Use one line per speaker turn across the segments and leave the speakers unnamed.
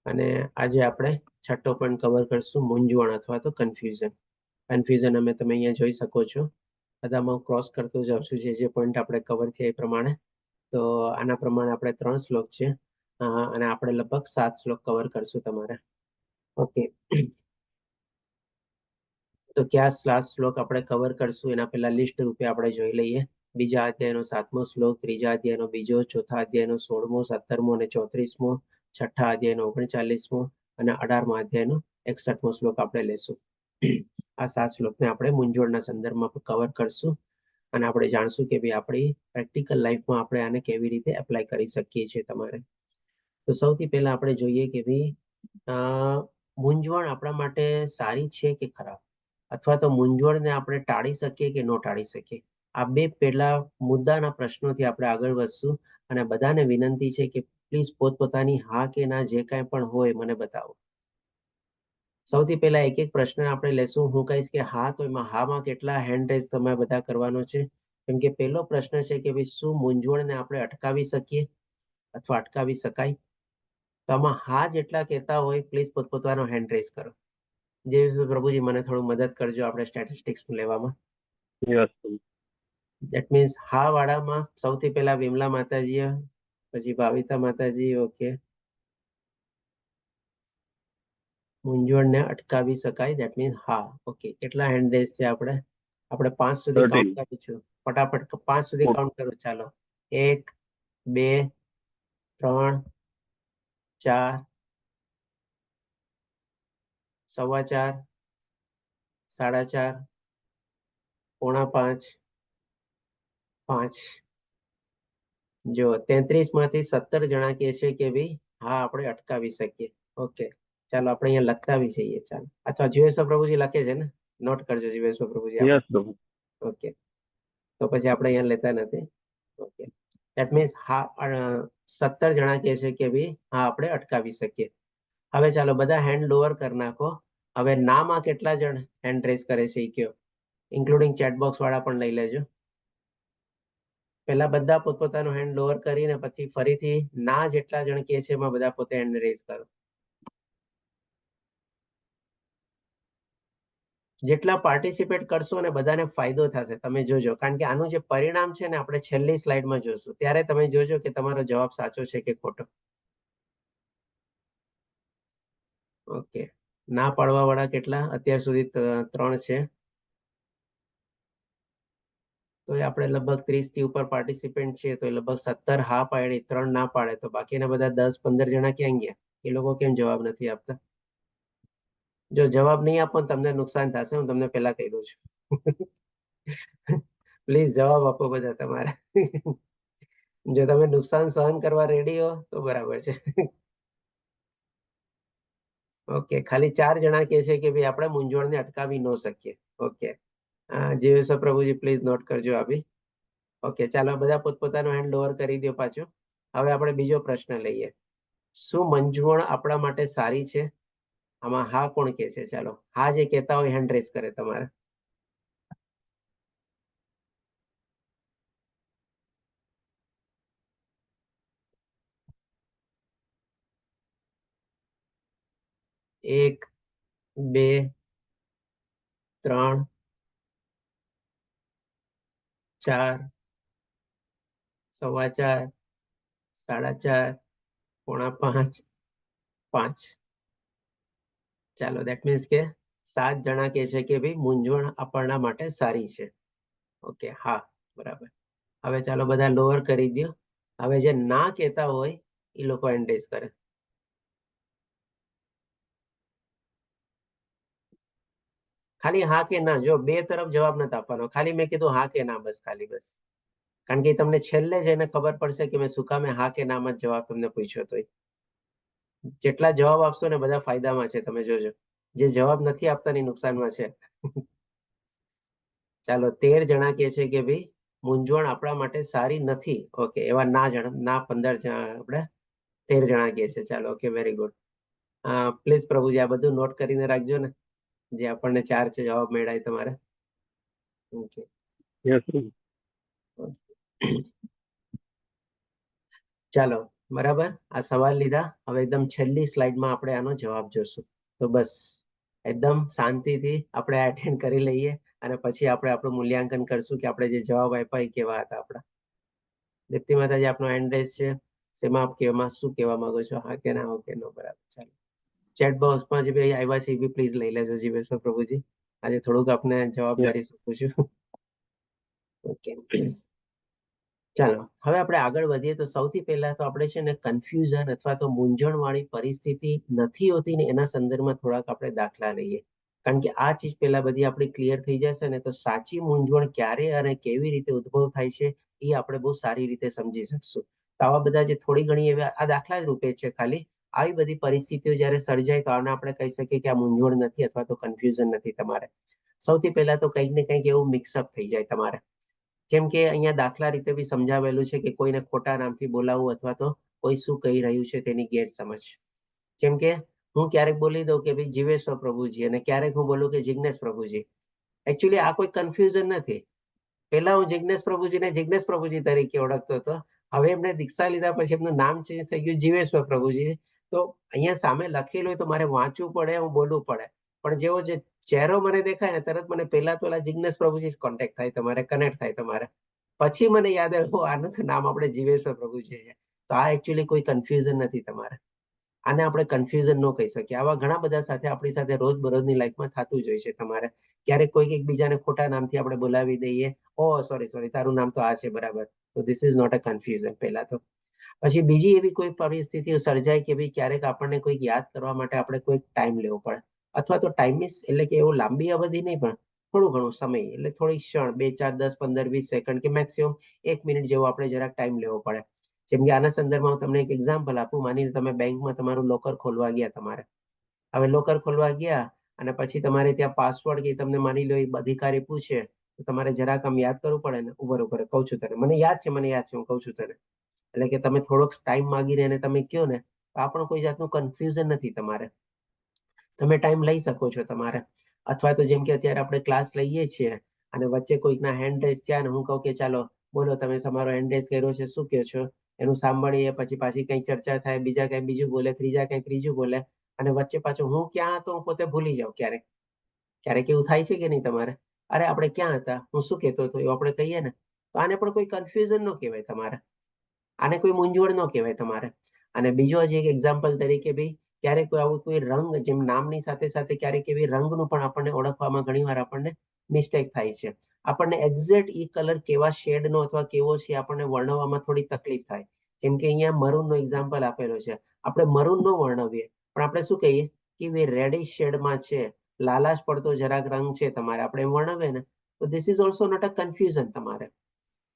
અને આજે આપણે છઠ્ઠો પોઈન્ટ કવર કરશું, મૂંઝવણ અથવા તો કન્ફ્યુઝન. કન્ફ્યુઝન અમે તમે અહીંયા જોઈ શકો છો, બધામાં ક્રોસ કરતો જાઉં છું જે પોઈન્ટ આપણે કવર થયા એ પ્રમાણે. તો આના પ્રમાણે આપણે 3 શ્લોક છે અને આપણે લગભગ 7 શ્લોક કવર કરશું તમારે. ઓકે, તો કયા શ્લોક આપણે કવર કરશું એના પહેલા લિસ્ટ રૂપે આપણે જોઈ લઈએ. બીજા અધ્યાયનો 7મો શ્લોક, ત્રીજા અધ્યાયનો બીજો, ચોથા અધ્યાયનો 16મો, 17મો અને 34મો, છઠ્ઠા અધ્યાયનો 39મો અને 18મા અધ્યાયનો 61મો શ્લોક આપણે લેશું. આ 7 શ્લોકને આપણે મૂંઝવણના સંદર્ભમાં કવર કરશું અને આપણે જાણશું કે ભાઈ આપણી પ્રેક્ટિકલ લાઈફમાં આપણે આને કેવી રીતે એપ્લાય કરી શકીએ છીએ તમારે. તો સૌથી પહેલા આપણે જોઈએ કે ભાઈ મૂંઝવણ આપણા માટે સારી છે કે ખરાબ, અથવા તો મૂંઝવણને આપણે ટાળી શકીએ કે ન ટાળી શકીએ. આ બે પહેલા મુદ્દાના પ્રશ્નોથી આપણે આગળ વધશું અને બધાને વિનંતી છે કે પ્લીઝ પોતપોતાની હા કે ના જે કાંઈ પણ હોય મને બતાવો. સૌથી પહેલા એક એક પ્રશ્ન આપણે લેશું. હું કહીશ કે હા, તો એમાં હામાં કેટલા હેન્ડ રેઝ તમે બધા કરવાનો છે. કેમ કે પહેલો પ્રશ્ન છે કે ભાઈ શું મૂંઝવણને આપણે અટકાવી શકીએ અથવા અટકાવી શકાય. તો આમાં હા જેટલા કહેતા હોય પ્લીઝ પોતપોતાનો હેન્ડ રેઝ કરો. જય પ્રભુજી મને થોડું મદદ કરજો આપણે સ્ટેટિસ્ટિક્સ લેવામાં. ધેટ મીન્સ હા વાળામાં સૌથી પહેલા વિમલા માતાજી, પછી ભાવિતા માતાજી. ઓકે, મૂંઝવણને અટકાવી શકાય, ધેટ મીન્સ હા. ઓકે, કેટલા હેન્ડ રેઝ છે આપણે 5 સુધી કાઉન્ટ કરીશું. ફટાફટ 5 સુધી કાઉન્ટ કરો. ચાલો, 1 2 3 4 4:15 4:30 4:45 5. જો 33 માંથી 17 જણા કહે છે કે ભાઈ હા આપણે અટકાવી શકીએ. ઓકે, ચાલો આપણે અહીંયા લખતા બી જઈએ. ચાલો, અચ્છા જીવેશ્વર પ્રભુજી લખે છે ને, નોટ કરજો જીવેશ્વર પ્રભુજી. ઓકે, તો પછી આપણે અહીંયા લેતા નથી. ઓકે, ધેટ મીન્સ હા 17 જણા કહે છે કે ભાઈ હા આપણે અટકાવી શકીએ. હવે ચાલો બધા હેન્ડ લોઅર કરી નાખો. હવે નામાં કેટલા જણ હેન્ડ રેઝ કરે છે એ કયો, ઇન્ક્લુડિંગ ચેટબોક્સ વાળા પણ લઈ લેજો. પહેલા બધા પોતપોતાનો હેન્ડ લોઅર કરીને પછી ફરીથી ના જેટલા જણ કહે છે એમાં બધા પોતે હેન્ડ રેઝ કરો. જેટલા પાર્ટિસિપેટ કરશો અને બધાને ફાયદો થશે તમે જોજો. કારણ કે આનું જે પરિણામ છે ને આપણે છેલ્લી સ્લાઇડમાં જોશું, ત્યારે તમે જોજો કે તમારો જવાબ સાચો છે કે ખોટો. ઓકે, ના પાડવા વાળા કેટલા અત્યાર સુધી 3 છે. તો આપણે લગભગ 30 થી ઉપર પાર્ટિસિપેન્ટ છે, તો લગભગ 17 હા પાડી, 3 ના પાડે, તો બાકીના બધા 10-15 જણા ક્યાં ગયા? એ લોકો કેમ જવાબ નથી આપતા? જો જવાબ નહીં આપો તમને નુકસાન થશે, હું તમને પહેલા કહી દઉં છું. પ્લીઝ જવાબ આપો બધા તમારે. જો તમે નુકસાન સહન કરવા રેડી હો તો બરાબર છે. ઓકે, ખાલી 4 જણા કહે છે કે ભાઈ આપણે મૂંઝવણને અટકાવી ન શકીએ. ઓકે, જીવેશ્વર પ્રભુજી પ્લીઝ નોટ કરજો આ બી. ઓકે, ચાલો બધા પોતપોતાનો હેન્ડ લોઅર કરી દો પાછો. હવે આપણે બીજો પ્રશ્ન લઈએ. શું મૂંઝવણ આપણા માટે સારી છે? આમાં હા કોણ કે છે? ચાલો, હા જે કહેતા હોય હેન્ડ રેઝ કરે તમારે. એક, બે, 3, 4, 4:15, 4:30, 4:45, 5. ચાલો, દેટ મીન્સ કે 7 જણા કે છે કે ભાઈ મૂંઝવણ આપણા માટે સારી છે. ઓકે, હા બરાબર. હવે ચાલો બધા લોઅર કરી દો. હવે જે ના કહેતા હોય એ લોકો હેન્ડ રેઝ કરે. ખાલી હા કે ના, જો બે તરફ જવાબ નથી આપવાનો, ખાલી મેં કીધું હા કે ના, બસ ખાલી બસ. કારણ કે તમને છેલ્લે જઈને ખબર પડશે કે મેં શું કામ હા કે નામાં જ જવાબ તમને પૂછ્યો હતો. જેટલા જવાબ આપશો ને બધા ફાયદામાં છે, તમે જોજો. જે જવાબ નથી આપતા ની નુકસાનમાં છે. ચાલો, 13 જણા કે છે કે ભાઈ મૂંઝવણ આપણા માટે સારી નથી. ઓકે, એવા ના 15 જણા, આપણે 13 જણા કે છે. ચાલો, ઓકે, વેરી ગુડ. પ્લીઝ પ્રભુજી આ બધું નોટ કરીને રાખજો ને, જે આપણને 4 છે જવાબ મળ્યા તમારે. ઓકે, ચાલો બરાબર, આ સવાલ લીધા. હવે એકદમ છેલ્લી સ્લાઇડમાં આપણે આનો જવાબ જોશું. તો બસ એકદમ શાંતિથી આપણે એટેન્ડ કરી લઈએ અને પછી આપણે આપણું મૂલ્યાંકન કરશું કે આપણે જે જવાબ આપ્યા એ કેવા હતા આપણા. દીપ્તિ માતાજી, આપનો હેન્ડ રેઝ છે. શેમાં આપ કેવામાં શું કહેવા માંગો છો? હા કે ના? ઓકે, નો, બરાબર. ચાલો, ચેટ બોક્સમાં જે ભાઈ આવ્યા છે એ બી પ્લીઝ લઈ લેજો. જીવેશ્વર પ્રભુજી, આજે થોડુંક આપને જવાબદારી સોંપું છું. ઓકે, ચાલો હવે આપણે આગળ વધીએ. તો સૌથી પહેલા તો આપણે છે ને કન્ફ્યુઝન અથવા તો મૂંઝવણ વાળી પરિસ્થિતિ નથી હોતી ને એના સંદર્ભમાં થોડાક આપણે દાખલા લઈએ. કારણ કે આ ચીજ પહેલા બધી આપણી ક્લિયર થઈ જશે ને તો સાચી મૂંઝવણ ક્યારે અને કેવી રીતે ઉદ્ભવ થાય છે એ આપણે બહુ સારી રીતે સમજી શકશું. તો આવા બધા જે થોડી ઘણી એવા આ દાખલા જ રૂપે છે ખાલી. આવી બધી પરિસ્થિતિઓ જ્યારે સર્જાય તો આને આપણે કહી શકીએ કે આ મૂંઝવણ નથી અથવા તો કન્ફ્યુઝન નથી તમારે. સૌથી પહેલા તો કંઈક ને કંઈક એવું મિક્સઅપ થઈ જાય તમારે. જેમ કે અહીંયા દાખલા રીતે બી સમજાવેલું છે કે કોઈને ખોટા નામથી બોલાવવું અથવા તો કોઈ શું કહી રહ્યું છે તેની ગેરસમજ. જેમ કે હું ક્યારેક બોલી દઉં કે ભાઈ જીવેશ્વર પ્રભુજી અને ક્યારેક હું બોલું કે જિજ્ઞેશ પ્રભુજી. એકચ્યુઅલી આ કોઈ કન્ફ્યુઝન નથી. પહેલા હું જિજ્ઞેશ પ્રભુજીને જિજ્ઞેશ પ્રભુજી તરીકે ઓળખતો હતો. હવે એમને દીક્ષા લીધા પછી એમનું નામ ચેન્જ થઈ ગયું જીવેશ્વર પ્રભુજી. તો અહીંયા સામે લખેલું હોય તો મારે વાંચવું પડે, હું બોલવું પડે. પણ જેવો જે ચહેરો મને દેખાય ને તરત મને પહેલા તો ઓલા જિજ્ઞેશ પ્રભુજી કોન્ટેક્ટ થાય, તમારે કનેક્ટ થાય તમારે. પછી મને યાદ આવ્યું આનું તો નામ આપણે જીવેશ્વર પ્રભુજી છે. તો આ એકચ્યુઅલી કોઈ કન્ફ્યુઝન નથી તમારે. આને આપણે કન્ફ્યુઝન ન કહી શકીએ. આવા ઘણા બધા સાથે આપણી સાથે રોજબરોજની લાઈફમાં થતું જ હોય છે તમારે. ક્યારેક કોઈ એકબીજાને ખોટા નામથી આપણે બોલાવી દઈએ. ઓ સોરી, તારું નામ તો આ છે, બરાબર. તો this is not a confusion પહેલા તો. પછી બીજી એવી કોઈ પરિસ્થિતિઓ સર્જાય કે ભાઈ ક્યારેક આપણને કોઈક યાદ કરવા માટે આપણે કોઈક ટાઈમ લેવો પડે. અથવા તો ટાઈમ મીન્સ એટલે કે એવું લાંબી અવધિ નહીં પણ થોડું ઘણું સમય, એટલે થોડી ક્ષણ, 2, 4, 10, 15, 20 સેકન્ડ કે મેક્સિમમ 1 મિનિટ જેવો આપણે જરાક ટાઈમ લેવો પડે. જેમ કે આના સંદર્ભમાં હું તમને એક એક્ઝામ્પલ આપું. માનીને તમે બેંકમાં તમારું લોકર ખોલવા ગયા તમારે. હવે લોકર ખોલવા ગયા અને પછી તમારે ત્યાં પાસવર્ડ કે તમને માની લો એક અધિકારી પૂછે તો તમારે જરાક આમ યાદ કરવું પડે ને. ઉપર કહું છું તને, મને યાદ છે, હું કહું છું તને. એટલે કે તમે થોડોક ટાઈમ માંગીને એને તમે કહો ને તો આ પણ કોઈ જાતનું કન્ફ્યુઝન નથી તમારે. તમે ટાઈમ લઈ શકો છો તમારે. અથવા તો જેમ કે અત્યારે આપણે ક્લાસ લઈએ છીએ અને વચ્ચે કોઈકના હેન્ડ રેઝ થયા ને હું કહું કે ચાલો બોલો તમે તમારો હેન્ડ રેઝ કર્યો છે, શું કહો છો? એનું સાંભળીએ પછી પાછી કંઈક ચર્ચા થાય, બીજા કંઈ બીજું બોલે, ત્રીજા કંઈક ત્રીજું બોલે અને વચ્ચે પાછું હું ક્યાં હતો હું પોતે ભૂલી જાઉં ક્યારેક. ક્યારેક એવું થાય છે કે નહીં તમારે? અરે આપણે ક્યાં હતા, હું શું કહેતો હતો એવું આપણે કહીએ ને. તો આને પણ કોઈ કન્ફ્યુઝન ન કહેવાય તમારે. આને કોઈ મૂંઝવણ ન કહેવાય તમારે. અને બીજો હજી એક એક્ઝામ્પલ તરીકે ભાઈ ક્યારેક કોઈ આવું કોઈ રંગ, જેમ નામની સાથે સાથે ક્યારેક એવી રંગનું પણ આપણને ઓળખવામાં ઘણીવાર આપણને મિસ્ટેક થાય છે. આપણને એક્ઝેક્ટ ઈ કલર કેવા શેડનો અથવા કેવો છે આપણને વર્ણવવામાં થોડી તકલીફ થાય. જેમ કે અહીંયા મરૂનનો એક્ઝામ્પલ આપેલો છે. આપણે મરૂન નો વર્ણવીએ પણ આપણે શું કહીએ કે રેડિશ શેડમાં છે, લાલાશ પડતો જરાક રંગ છે તમારે, આપણે એમ વર્ણવે ને. તો this is also not a confusion તમારે.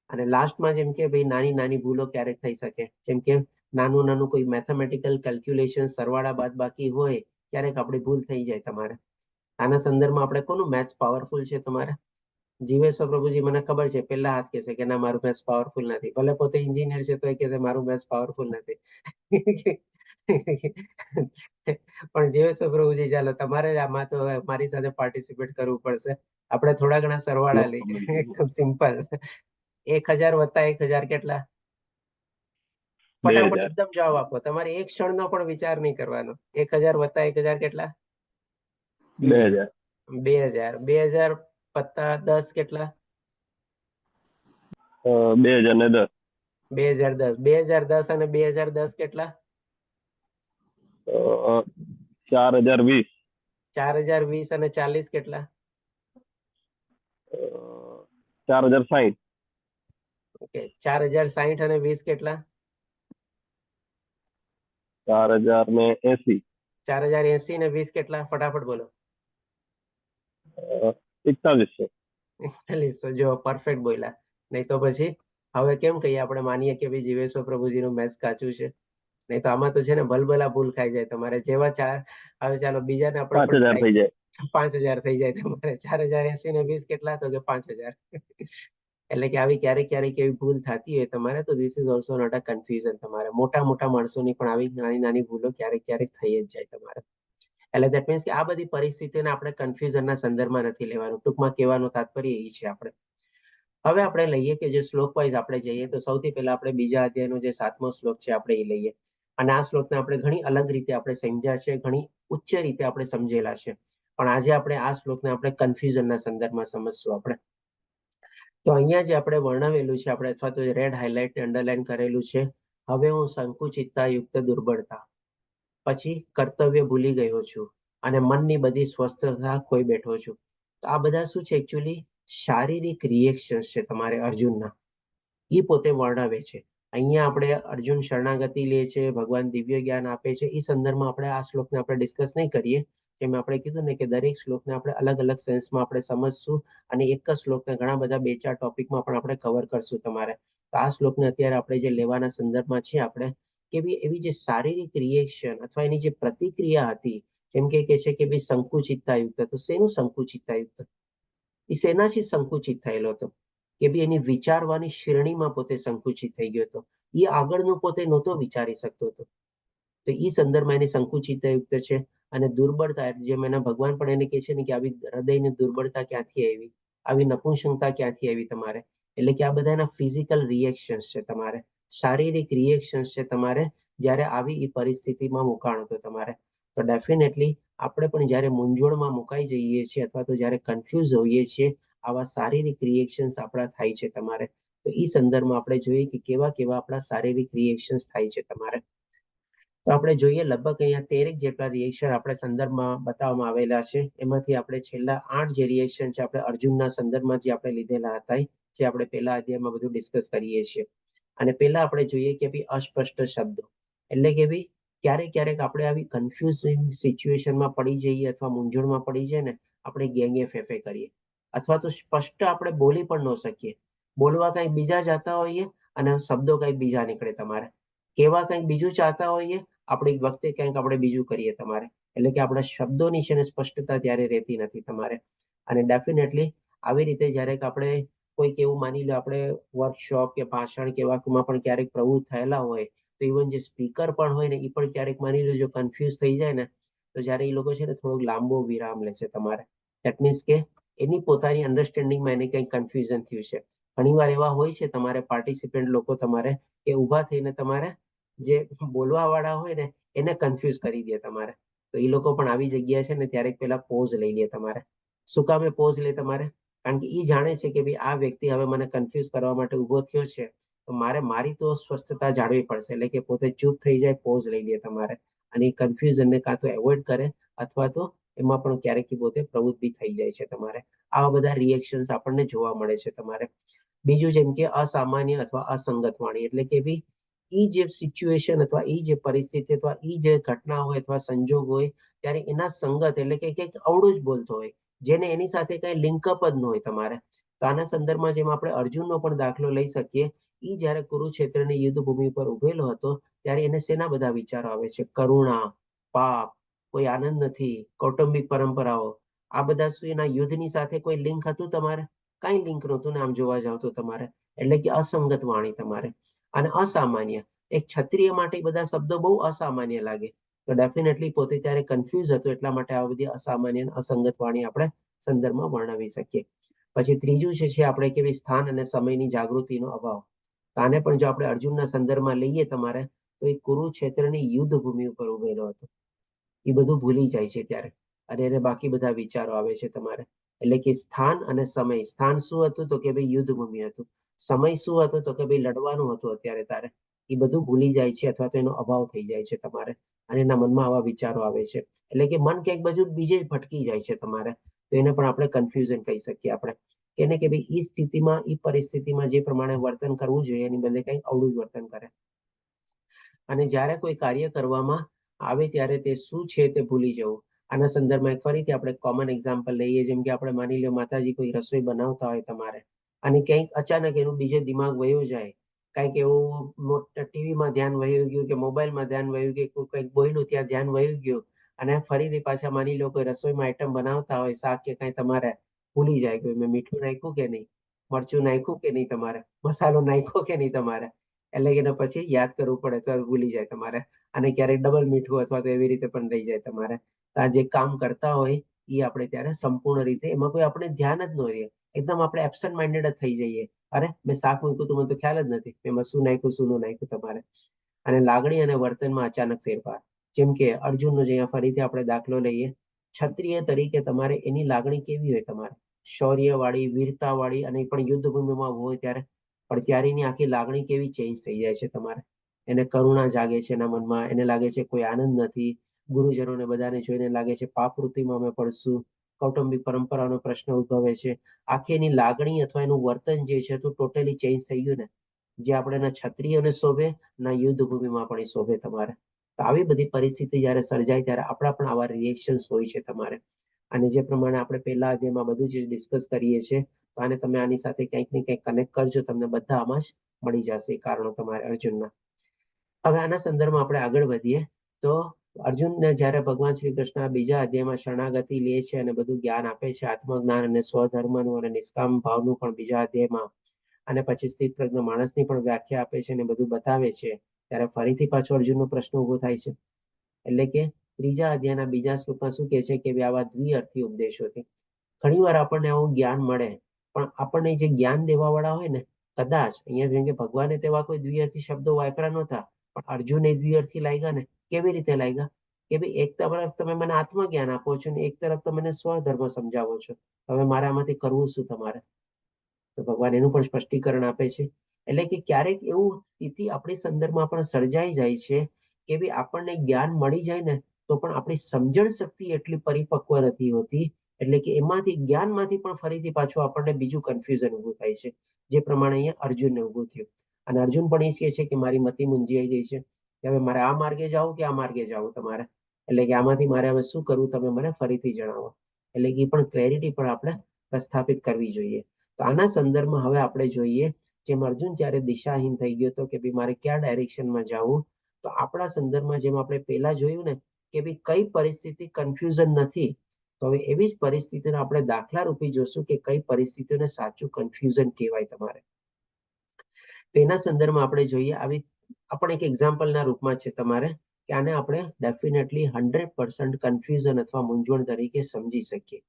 અને લાસ્ટમાં જેમ કે ભાઈ નાની નાની ભૂલો ક્યારેક થઈ શકે. જેમ કે નાનું નાનું કોઈ મેથેમેટિકલ કેલ્ક્યુલેશન, સરવાળા બાદબાકી હોય, ક્યારેક આપણી ભૂલ થઈ જાય તમારે. આના સંદર્ભમાં આપણે કોનું મેથ્સ પાવરફુલ છે તમારે? જીવેશ્વર પ્રભુજી મને ખબર છે પહેલા હાથ કહેશે કે ના મારું મેથ્સ પાવરફુલ નથી. ભલે પોતે એન્જિનિયર છે તો એ કહેશે મારું મેથ્સ પાવરફુલ નથી. પણ જીવેશ્વર પ્રભુજી ચાલો તમારે આમાં તો મારી સાથે પાર્ટિસિપેટ કરવું પડશે. આપણે થોડા ઘણા સરવાળા લઈએ, એકદમ સિમ્પલ. 1000 વત્તા 1000 કેટલા? ફટાફટ
2000.
એકદમ જવાબ આપો. તમારે એક ક્ષણનો પણ વિચાર નહીં કરવાનો. 1000 વત્તા 1000 કેટલા?
2000.
2000. 2000 વત્તા 10 કેટલા?
2010.
2010. 2010 અને 2010 કેટલા?
4020.
4020 અને 40 કેટલા?
4060.
ઓકે. 4060 અને 20 કેટલા?
4080.
4080 ને 20 કેટલા? ફટાફટ બોલો.
4100.
4100. જો પરફેક્ટ બોલ્યા. નહીં તો પછી હવે કેમ કહીએ આપણે માનીએ કે ભાઈ જીવેશ્વર પ્રભુજીનું મેથ્સ કાચું છે. નહીં તો આમાં તો છે ને ભલભલા ભૂલ ખાઈ જાય તમારે. જેવા ચાર, હવે ચાલો બીજાને આપણે
5000 થઈ જાય.
5000 થઈ જાય તમારે. 4080 ને 20 કેટલા? તો કે 5000. એટલે કે આવી ક્યારેક ક્યારેક એવી ભૂલ થતી હોય તમારે. તો this is also not a confusion તમારે. મોટા મોટા માણસોની પણ આવી નાની નાની ભૂલો ક્યારેક ક્યારેક થઈ જ જાય તમારે. એટલે દેટ મીન્સ કે આ બધી પરિસ્થિતિને આપણે કન્ફ્યુઝનના સંદર્ભમાં નથી લેવાનું. ટૂંકમાં કહેવાનું તાત્પર્ય એ છે આપણે. હવે આપણે લઈએ કે જે શ્લોક વાઇઝ આપણે જઈએ તો સૌથી પહેલા આપણે બીજા અધ્યાયનો જે 7મો શ્લોક છે આપણે એ લઈએ. અને આ શ્લોકને આપણે ઘણી અલગ રીતે આપણે સમજ્યા છે, ઘણી ઉચ્ચ રીતે આપણે સમજેલા છે. પણ આજે આપણે આ શ્લોકને આપણે કન્ફ્યુઝનના સંદર્ભમાં સમજશું આપણે. તો અહીંયા જે આપણે વર્ણવેલું છે આપણે અથવા તો રેડ હાઇલાઇટ અંડરલાઇન કરેલું છે, હવે હું સંકુચિતતા યુક્ત દુર્બળતા, પછી કર્તવ્ય ભૂલી ગયો છું અને મનની બધી સ્વસ્થતા ખોઈ બેઠો છું. તો આ બધા શું છે? એકચ્યુઅલી શારીરિક રિએક્શન્સ છે તમારે અર્જુનના. એ પોતે વર્ણવે છે. અહીંયા આપણે અર્જુન શરણાગતિ લે છે, ભગવાન દિવ્ય જ્ઞાન આપે છે. એ સંદર્ભમાં આપણે આ શ્લોકને આપણે ડિસ્કસ નહીં કરીએ. જેમ આપણે કીધું ને કે દરેક શ્લોકને આપણે અલગ અલગ સેન્સમાં આપણે સમજશું અને એક જ શ્લોકને ઘણા બધા 2-4 ટોપિકમાં પણ આપણે કવર કરશું તમારે. તો આ શ્લોકને અત્યારે આપણે જે લેવાના સંદર્ભમાં છે આપણે કે ભાઈ એવી જે શારીરિક રિએક્શન અથવા એની જે પ્રતિક્રિયા હતી, જેમ કે છે કે ભાઈ સંકુચિતતા યુક્ત, તો શેનું સંકુચિતતા યુક્ત? એ શેનાથી સંકુચિત થયેલો હતો? કે ભાઈ એની વિચારવાની શ્રેણીમાં પોતે સંકુચિત થઈ ગયો હતો. એ આગળનું પોતે નહોતો વિચારી શકતો હતો. તો એ સંદર્ભમાં એની સંકુચિતતા યુક્ત છે. અને દુર્બળતા, જેમ એના ભગવાન પણ એને કહે છે ને કે આવી હૃદયની દુર્બળતા ક્યાંથી આવી, આવી નપુંસકતા ક્યાંથી આવી તમારે? એટલે કે આ બધા એના ફિઝિકલ રિએક્શન્સ છે તમારે, શારીરિક રિએક્શન્સ છે તમારે, જ્યારે આવી એ પરિસ્થિતિમાં મુકાણો તો તમારે. તો ડેફિનેટલી આપણે પણ જ્યારે મૂંઝવણમાં મુકાઈ જઈએ છીએ અથવા તો જ્યારે કન્ફ્યુઝ હોઈએ છીએ, આવા શારીરિક રિએક્શન્સ આપણા થાય છે તમારે. તો એ સંદર્ભમાં આપણે જોઈએ કે કેવા કેવા આપણા શારીરિક રિએક્શન્સ થાય છે તમારે. તો આપણે જોઈએ લગભગ અહીંયા 13 જેટલા રિએક્શન આપણે સંદર્ભમાં બતાવવામાં આવેલા છે. એમાંથી આપણે છેલ્લા 8 જે રિએક્શન છે આપણે અર્જુનના સંદર્ભમાં જે આપણે લીધેલા હતા, જે આપણે પહેલા અધ્યાયમાં બધું ડિસ્કસ કરીએ છીએ. અને પહેલા આપણે જોઈએ કે ભાઈ અસ્પષ્ટ શબ્દો, એટલે કે ભાઈ ક્યારેક ક્યારેક આપણે આવી કન્ફ્યુઝિંગ સિચ્યુએશનમાં પડી જઈએ અથવા મૂંઝવણમાં પડી જાય ને, આપણે ગેંગે ફેફે કરીએ અથવા તો સ્પષ્ટ આપણે બોલી પણ ન શકીએ. બોલવા કંઈક બીજા જાતા હોઈએ અને શબ્દો કંઈક બીજા નીકળે તમારે. કેવા કંઈક બીજું ચાહતા હોઈએ, આપણી વખતે કંઈક આપણે બીજું કરીએ તમારે. એટલે કે આપણા શબ્દોની છે ને સ્પષ્ટતા ત્યારે રહેતી નથી તમારે. અને ડેફિનેટલી આવી રીતે જ્યારે આપણે કોઈક એવું માની લો આપણે વર્કશોપ કે ભાષણ કે એવામાં પણ ક્યારેક પ્રવૃત્ત થયેલા હોય, તો ઇવન જે સ્પીકર પણ હોય ને એ પણ ક્યારેક માની લો જો કન્ફ્યુઝ થઈ જાય ને, તો જ્યારે એ લોકો છે ને થોડોક લાંબો વિરામ લે છે તમારે. દેટ મીન્સ કે એની પોતાની અન્ડરસ્ટેન્ડિંગમાં એને કંઈક કન્ફ્યુઝન થયું છે. ઘણીવાર એવા હોય છે તમારે પાર્ટિસિપન્ટ લોકો તમારે કે ઊભા થઈને તમારે જે બોલવા વાળા હોય ને એને કન્ફ્યુઝ કરી દે તમારે. તો એ લોકો પણ આવી જગ્યા છે ને ત્યારે પેલા પોઝ લઈ લે તમારે. શું કામે પોઝ લે તમારે? કારણ કે એ જાણે છે કે ભાઈ આ વ્યક્તિ હવે મને કન્ફ્યુઝ કરવા માટે ઊભો થયો છે, તો મારે મારી તો સ્વસ્થતા જાળવી પડશે. એટલે કે પોતે ચૂપ થઈ જાય, પોઝ લઈ લે તમારે. અને એ કન્ફ્યુઝનને કાં તો એવોઇડ કરે અથવા તો એમાં પણ ક્યારેક પોતે પ્રવૃત્ત બી થઈ જાય છે તમારે. આવા બધા રિએક્શન્સ આપણને જોવા મળે છે તમારે. બીજું જેમ કે અસામાન્ય અથવા અસંગત વાણી, એટલે કે ભાઈ એ જે સિચ્યુએશન અથવા એ જે પરિસ્થિતિ અથવા એ જે ઘટના હોય અથવા સંજોગ હોય ત્યારે એના સંગત એટલે કે કંઈક અવળું જ બોલતો હોય, જેને એની સાથે કઈ લિંકઅપ જ ન હોય તમારે. તો આના સંદર્ભમાં જેમ આપણે અર્જુનનો પણ દાખલો લઈ શકીએ. એ જ્યારે કુરુક્ષેત્રની યુદ્ધ ભૂમિ પર ઉભેલો હતો ત્યારે એને શેના બધા વિચારો આવે છે? કરુણા, પાપ, કોઈ આનંદ નથી, કૌટુંબિક પરંપરાઓ, આ બધા શું એના યુદ્ધની સાથે કોઈ લિંક હતું તમારે? કઈ લિંક નહોતું ને આમ જોવા જાવ તો તમારે. એટલે કે અસંગત વાણી તમારે. અને અસામાન્ય, એક ક્ષત્રિય માટે બધા શબ્દો બહુ અસામાન્ય લાગે. તો ડેફિનેટલી પોતે ત્યારે કન્ફ્યુઝ હતો, એટલા માટે આ બધી અસામાન્ય અને અસંગત વાણી આપણે સંદર્ભમાં વર્ણવી શકીએ. પછી ત્રીજું છે આપણે કેવી સ્થાન અને સમયની જાગૃતિનો અભાવ. આને પણ જો આપણે અર્જુનના સંદર્ભમાં લઈએ તમારે, તો એ કુરુક્ષેત્રની યુદ્ધ ભૂમિ ઉપર ઉભેલો હતો. એ બધું ભૂલી જાય છે ત્યારે, અને એને બાકી બધા વિચારો આવે છે તમારે. એટલે કે સ્થાન અને સમય. સ્થાન શું હતું? તો કે ભાઈ યુદ્ધ ભૂમિ હતું. સમય શું હતો? તો કે ભાઈ લડવાનું હતું અત્યારે તારે. એ બધું ભૂલી જાય છે અથવા તો એનો અભાવ થઈ જાય છે તમારે. અને એના મનમાં આવા વિચારો આવે છે. એટલે કે મન ક્યાંક બાજુ બીજે ભટકી જાય છે તમારે. તો એને પણ આપણે કન્ફ્યુઝન કહી શકીએ આપણે. એને કે ભાઈ એ સ્થિતિમાં, એ પરિસ્થિતિમાં જે પ્રમાણે વર્તન કરવું જોઈએ એની બદલે કંઈક અવળું જ વર્તન કરે. અને જ્યારે કોઈ કાર્ય કરવામાં આવે ત્યારે તે શું છે તે ભૂલી જવું. આના સંદર્ભમાં ફરીથી આપણે કોમન એક્ઝામ્પલ લઈએ. જેમ કે આપણે માની લો માતાજી કોઈ રસોઈ બનાવતા હોય તમારે, અને ક્યાંક અચાનક એનું બીજે દિમાગ વયો જાય. કંઈક એવું ટીવીમાં ધ્યાન વયું ગયું કે મોબાઈલમાં ધ્યાન વયું ગયું, કંઈક બોલ્યું ત્યાં ધ્યાન વયું ગયું, અને ફરીથી પાછા માની લો કોઈ રસોઈમાં આઈટમ બનાવતા હોય, શાક કે કંઈ તમારે ભૂલી જાય કે મેં મીઠું નાખ્યું કે નહીં, મરચું નાખ્યું કે નહીં, તમારે મસાલો નાખ્યો કે નહીં તમારે. એટલે એને પછી યાદ કરવું પડે તો ભૂલી જાય તમારે. અને ક્યારેક ડબલ મીઠું અથવા તો એવી રીતે પણ રહી જાય તમારે. આ જે કામ કરતા હોય એ આપણે ત્યારે સંપૂર્ણ રીતે એમાં કોઈ આપણે ધ્યાન જ ન રહે. એકદમ આપણે એબસન્ટ માઇન્ડેડ જ થઈ જઈએ. અરે મેં શાક મૂક્યું તું, મને તો ખ્યાલ જ નથી એમાં શું નાખ્યું શું ન નાખ્યું તમારે. અને લાગણી અને વર્તનમાં અચાનક ફેરફાર. જેમ કે અર્જુનનો જે અહીંયા ફરીથી આપણે દાખલો લઈએ. ક્ષત્રિય તરીકે તમારે એની લાગણી કેવી હોય તમારે? શૌર્યવાળી, વીરતાવાળી, અને પણ યુદ્ધભૂમિમાં હોય ત્યારે. પણ ત્યારે એની આખી લાગણી કેવી ચેન્જ થઈ જાય છે તમારે? એને કરુણા જાગે છે એના મનમાં, એને લાગે છે કોઈ આનંદ નથી. ગુરુજનોને બધાને જોઈને લાગે છે પાપવૃત્તિમાં અમે પડશું. કૌટુંબિક પરંપરાનો પ્રશ્ન ઉદ્ભવે છે. આખી એની લાગણી અથવા એનું વર્તન જે છે તો ટોટલી ચેન્જ થઈ ગયું ને. જે આપણે ના ક્ષત્રિયને શોભે, ના યુદ્ધ ભૂમિમાં પણ શોભે તમારે. તો આવી બધી પરિસ્થિતિ જ્યારે સર્જાય ત્યારે આપણા પણ આવા રિએક્શન્સ હોય છે તમારે. અને જે પ્રમાણે આપણે પહેલા અધ્યાયમાં બધું જ ડિસ્કસ કરીએ છીએ, તો આને તમે આની સાથે કંઈક ને કંઈક કનેક્ટ કરજો, તમને બધા આમાં જ મળી જશે કારણો તમારે અર્જુનના. હવે આના સંદર્ભમાં આપણે આગળ વધીએ તો અર્જુનને જ્યારે ભગવાન શ્રી કૃષ્ણ બીજા અધ્યાયમાં શરણાગતિ લે છે અને બધું જ્ઞાન આપે છે, આત્મજ્ઞાન અને સ્વધર્મનું અને નિષ્કામ ભાવનું પણ બીજા અધ્યાયમાં, અને પછી સ્થિત પ્રજ્ઞ માણસની પણ વ્યાખ્યા આપે છે અને બધું બતાવે છે, ત્યારે ફરીથી પાછો અર્જુનનો પ્રશ્ન ઉભો થાય છે. એટલે કે ત્રીજા અધ્યાયના બીજા શ્લોકમાં શું કહે છે કે આવા દ્વિઅર્થી ઉપદેશોથી ઘણી વાર આપણને આવું જ્ઞાન મળે, પણ આપણને જે જ્ઞાન દેવા વાળા હોય ને, કદાચ અહીંયા જેમ કે ભગવાને તેવા કોઈ દ્વિઅર્થી શબ્દો વાપર્યા નહોતા, પણ અર્જુન એ દ્વિઅર્થી લાગ્યા ને. કેવી રીતે લાગ્યા? કે ભાઈ એક તરફ તમે મને આત્મજ્ઞાન આપો છો ને એક તરફ તમે મને સ્વધર્મ સમજાવો છો. હવે મારે આમાંથી કરવું શું તમારે? તો ભગવાન એનું પણ સ્પષ્ટીકરણ આપે છે. એટલે કે ક્યારેક એવું સ્થિતિ આપણી સંદર્ભમાં પણ સર્જાઈ જાય છે કે ભાઈ આપણને જ્ઞાન મળી જાય ને તો પણ આપણી સમજણ શક્તિ એટલી પરિપક્વ નથી હોતી. એટલે કે એમાંથી જ્ઞાનમાંથી પણ ફરીથી પાછું આપણને બીજું કન્ફ્યુઝન ઊભું થાય છે, જે પ્રમાણે અહીંયા અર્જુનને ઊભું થયું. અને અર્જુન પણ એ કહે છે કે મારી મતિ મૂંઝાઈ ગઈ છે કે હવે મારે આ માર્ગે જવું કે આ માર્ગે જવું તમારે. એટલે કે આમાંથી મારે હવે શું કરવું તમે મને ફરીથી જણાવો. એટલે કે એ પણ ક્લેરિટી પણ આપણે પ્રસ્થાપિત કરવી જોઈએ. તો આના સંદર્ભમાં હવે આપણે જોઈએ, જેમ અર્જુન ત્યારે દિશાહીન થઈ ગયો હતો કે ભાઈ મારે કયા ડાયરેક્શનમાં જવું, તો આપણા સંદર્ભમાં જેમ આપણે પહેલા જોયું ને કે ભાઈ કઈ પરિસ્થિતિ કન્ફ્યુઝન નથી, તો હવે એવી જ પરિસ્થિતિને આપણે દાખલા રૂપી જોશું કે કઈ પરિસ્થિતિને સાચું કન્ફ્યુઝન કહેવાય તમારે. તેના સંદર્ભમાં આપણે જોઈએ, આવી આપણે એક એક્ઝામ્પલના રૂપમાં છે તમારે કે આને આપણે ડેફિનેટલી 100% કન્ફ્યુઝન અથવા મૂંઝવણ તરીકે સમજી શકીએ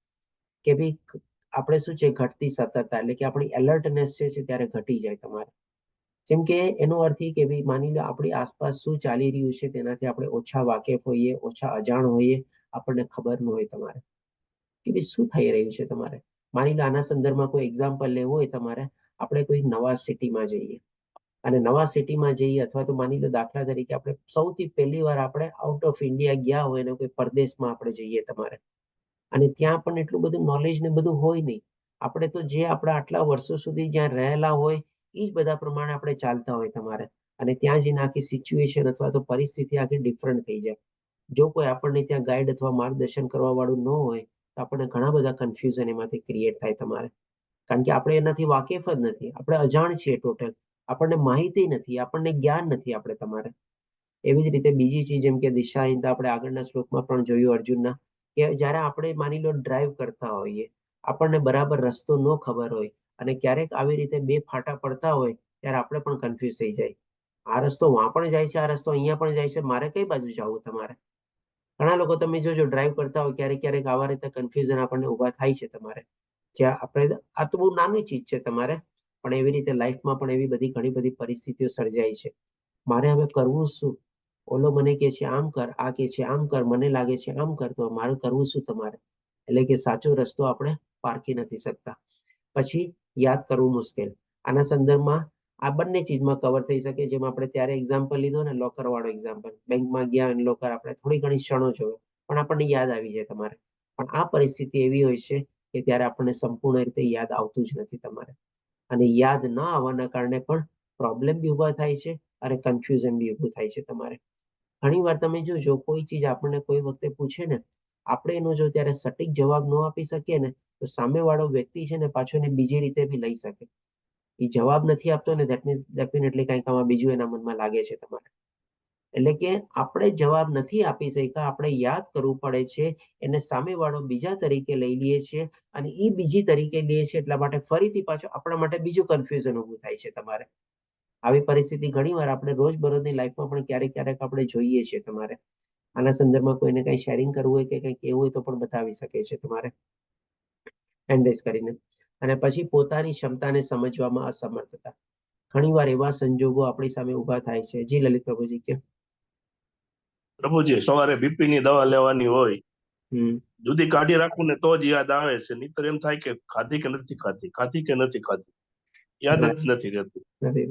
કે ભાઈ આપણે શું છે ઘટતી સતતતા, એટલે કે આપણી એલર્ટનેસ છે ત્યારે ઘટી જાય તમારે. જેમ કે એનો અર્થ એ કે ભાઈ માની લો આપણી આસપાસ શું ચાલી રહ્યું છે તેનાથી આપણે ઓછા વાકેફ હોઈએ, ઓછા અજાણ હોઈએ, આપણને ખબર ન હોય તમારે કે ભાઈ શું થઈ રહ્યું છે તમારે. માની લો આના સંદર્ભમાં કોઈ એક્ઝામ્પલ લેવું હોય તમારે, આપણે કોઈ નવા સિટીમાં જઈએ અને નવા સિટીમાં જઈએ અથવા તો માની લો દાખલા તરીકે આપણે સૌથી પહેલી વાર આપણે આઉટ ઓફ ઇન્ડિયા ગયા હોય ને કોઈ પરદેશમાં આપણે જઈએ તમારે, અને ત્યાં પણ એટલું બધું નોલેજ ને બધું હોય નહીં. આપણે તો જે આપણા આટલા વર્ષો સુધી જ્યાં રહેલા હોય એ જ બધા પ્રમાણે આપણે ચાલતા હોય તમારે. અને ત્યાં જઈને આખી સિચ્યુએશન અથવા તો પરિસ્થિતિ આખી ડિફરન્ટ થઈ જાય. જો કોઈ આપણને ત્યાં ગાઈડ અથવા માર્ગદર્શન કરવા વાળું ન હોય તો આપણને ઘણા બધા કન્ફ્યુઝન એમાંથી ક્રિએટ થાય તમારે. કારણ કે આપણે એનાથી વાકેફ જ નથી, આપણે અજાણ છીએ ટોટલ, આપણને માહિતી નથી, આપણને જ્ઞાન નથી આપણે તમારે. એવી જ રીતે બીજી ચીજ જેમ કે દિશાહીનતા આપણે આગળના શ્લોકમાં પણ જોયું અર્જુનના, કે જ્યારે આપણે માની લો ડ્રાઈવ કરતા હોઈએ, આપણને બરાબર રસ્તો ન ખબર હોય અને ક્યારેક આવી રીતે બે ફાટા પડતા હોય ત્યારે આપણે પણ કન્ફ્યુઝ થઈ જાય. આ રસ્તો વાં પણ જાય છે, આ રસ્તો અહીંયા પણ જાય છે, મારે કઈ બાજુ જવું તમારે? ઘણા લોકો તમે જોજો ડ્રાઈવ કરતા હોય ક્યારેક ક્યારેક આવા રીતે કન્ફ્યુઝન આપણને ઊભા થાય છે તમારે. જ્યાં આપણે આ તો બહુ નાની ચીજ છે તમારે, પણ એવી રીતે લાઈફમાં પણ એવી બધી ઘણી બધી પરિસ્થિતિઓ સર્જાય છે. મારે હવે કરવું શું? ઓલો મને કે છે આમ કર, આ કે છે આમ કર, મને લાગે છે આમ કર, તો મારે કરવું શું તમારે? એટલે કે સાચો રસ્તો આપણે પારખી નથી શકતા. પછી યાદ કરવું મુશ્કેલ. આના સંદર્ભમાં આ બંને ચીજમાં કવર થઈ શકે. જેમ આપણે ત્યારે એક્ઝામ્પલ લીધો ને લોકર વાળો એક્ઝામ્પલ, બેંકમાં ગયા અને લોકર આપણે થોડી ઘણી ક્ષણો જોયો પણ આપણને યાદ આવી જાય તમારે. પણ આ પરિસ્થિતિ એવી હોય છે કે ત્યારે આપણને સંપૂર્ણ રીતે યાદ આવતું જ નથી તમારે. અને યાદ ન આવવાના કારણે પણ પ્રોબ્લેમ બી ઉભા થાય છે અને કન્ફ્યુઝન બી ઊભું થાય છે તમારે. ઘણી વાર તમે જોજો કોઈ ચીજ આપણને કોઈ વખતે પૂછે ને, આપણે એનો જો ત્યારે સટીક જવાબ ન આપી શકીએ ને તો સામેવાળો વ્યક્તિ છે ને પાછો એને બીજી રીતે બી લઈ શકે. એ જવાબ નથી આપતો ને ધેટ મીન્સ ડેફિનેટલી કંઈક આમાં બીજું એના મનમાં લાગે છે તમારે. એટલે કે આપણે જવાબ નથી આપી શક્યા, આપણે યાદ કરવું પડે છે, એને સામેવાળો બીજા તરીકે લઈ લઈએ છીએ અને એ બીજી તરીકે લે છે, એટલા માટે ફરીથી પાછું આપણા માટે બીજું કન્ફ્યુઝન ઊભું થાય છે તમારે. આવી પરિસ્થિતિ ઘણીવાર આપણે રોજબરોજની લાઈફમાં પણ ક્યારેક ક્યારેક આપણે જોઈએ છીએ તમારે. આના સંદર્ભમાં કોઈને કંઈ શેરિંગ કરવું હોય કે કંઈ કહેવું હોય તો પણ બતાવી શકે છે તમારે હેન્ડરેસ કરીને. અને પછી પોતાની ક્ષમતાને સમજવામાં અસમર્થતા. ઘણીવાર એવા સંજોગો આપણી સામે ઊભા થાય છે. જી લલિત પ્રભુજી કે.
પ્રભુજી સવારે બીપી ની દવા લેવાની હોય,
હમ
જુદી કાઢી રાખું ને તો જ યાદ આવે છે, નહીતર એમ થાય કે ખાધી કે નથી ખાધી, ખાધી કે નથી ખાધી, યાદ જ નથી રહેતું.
નથી.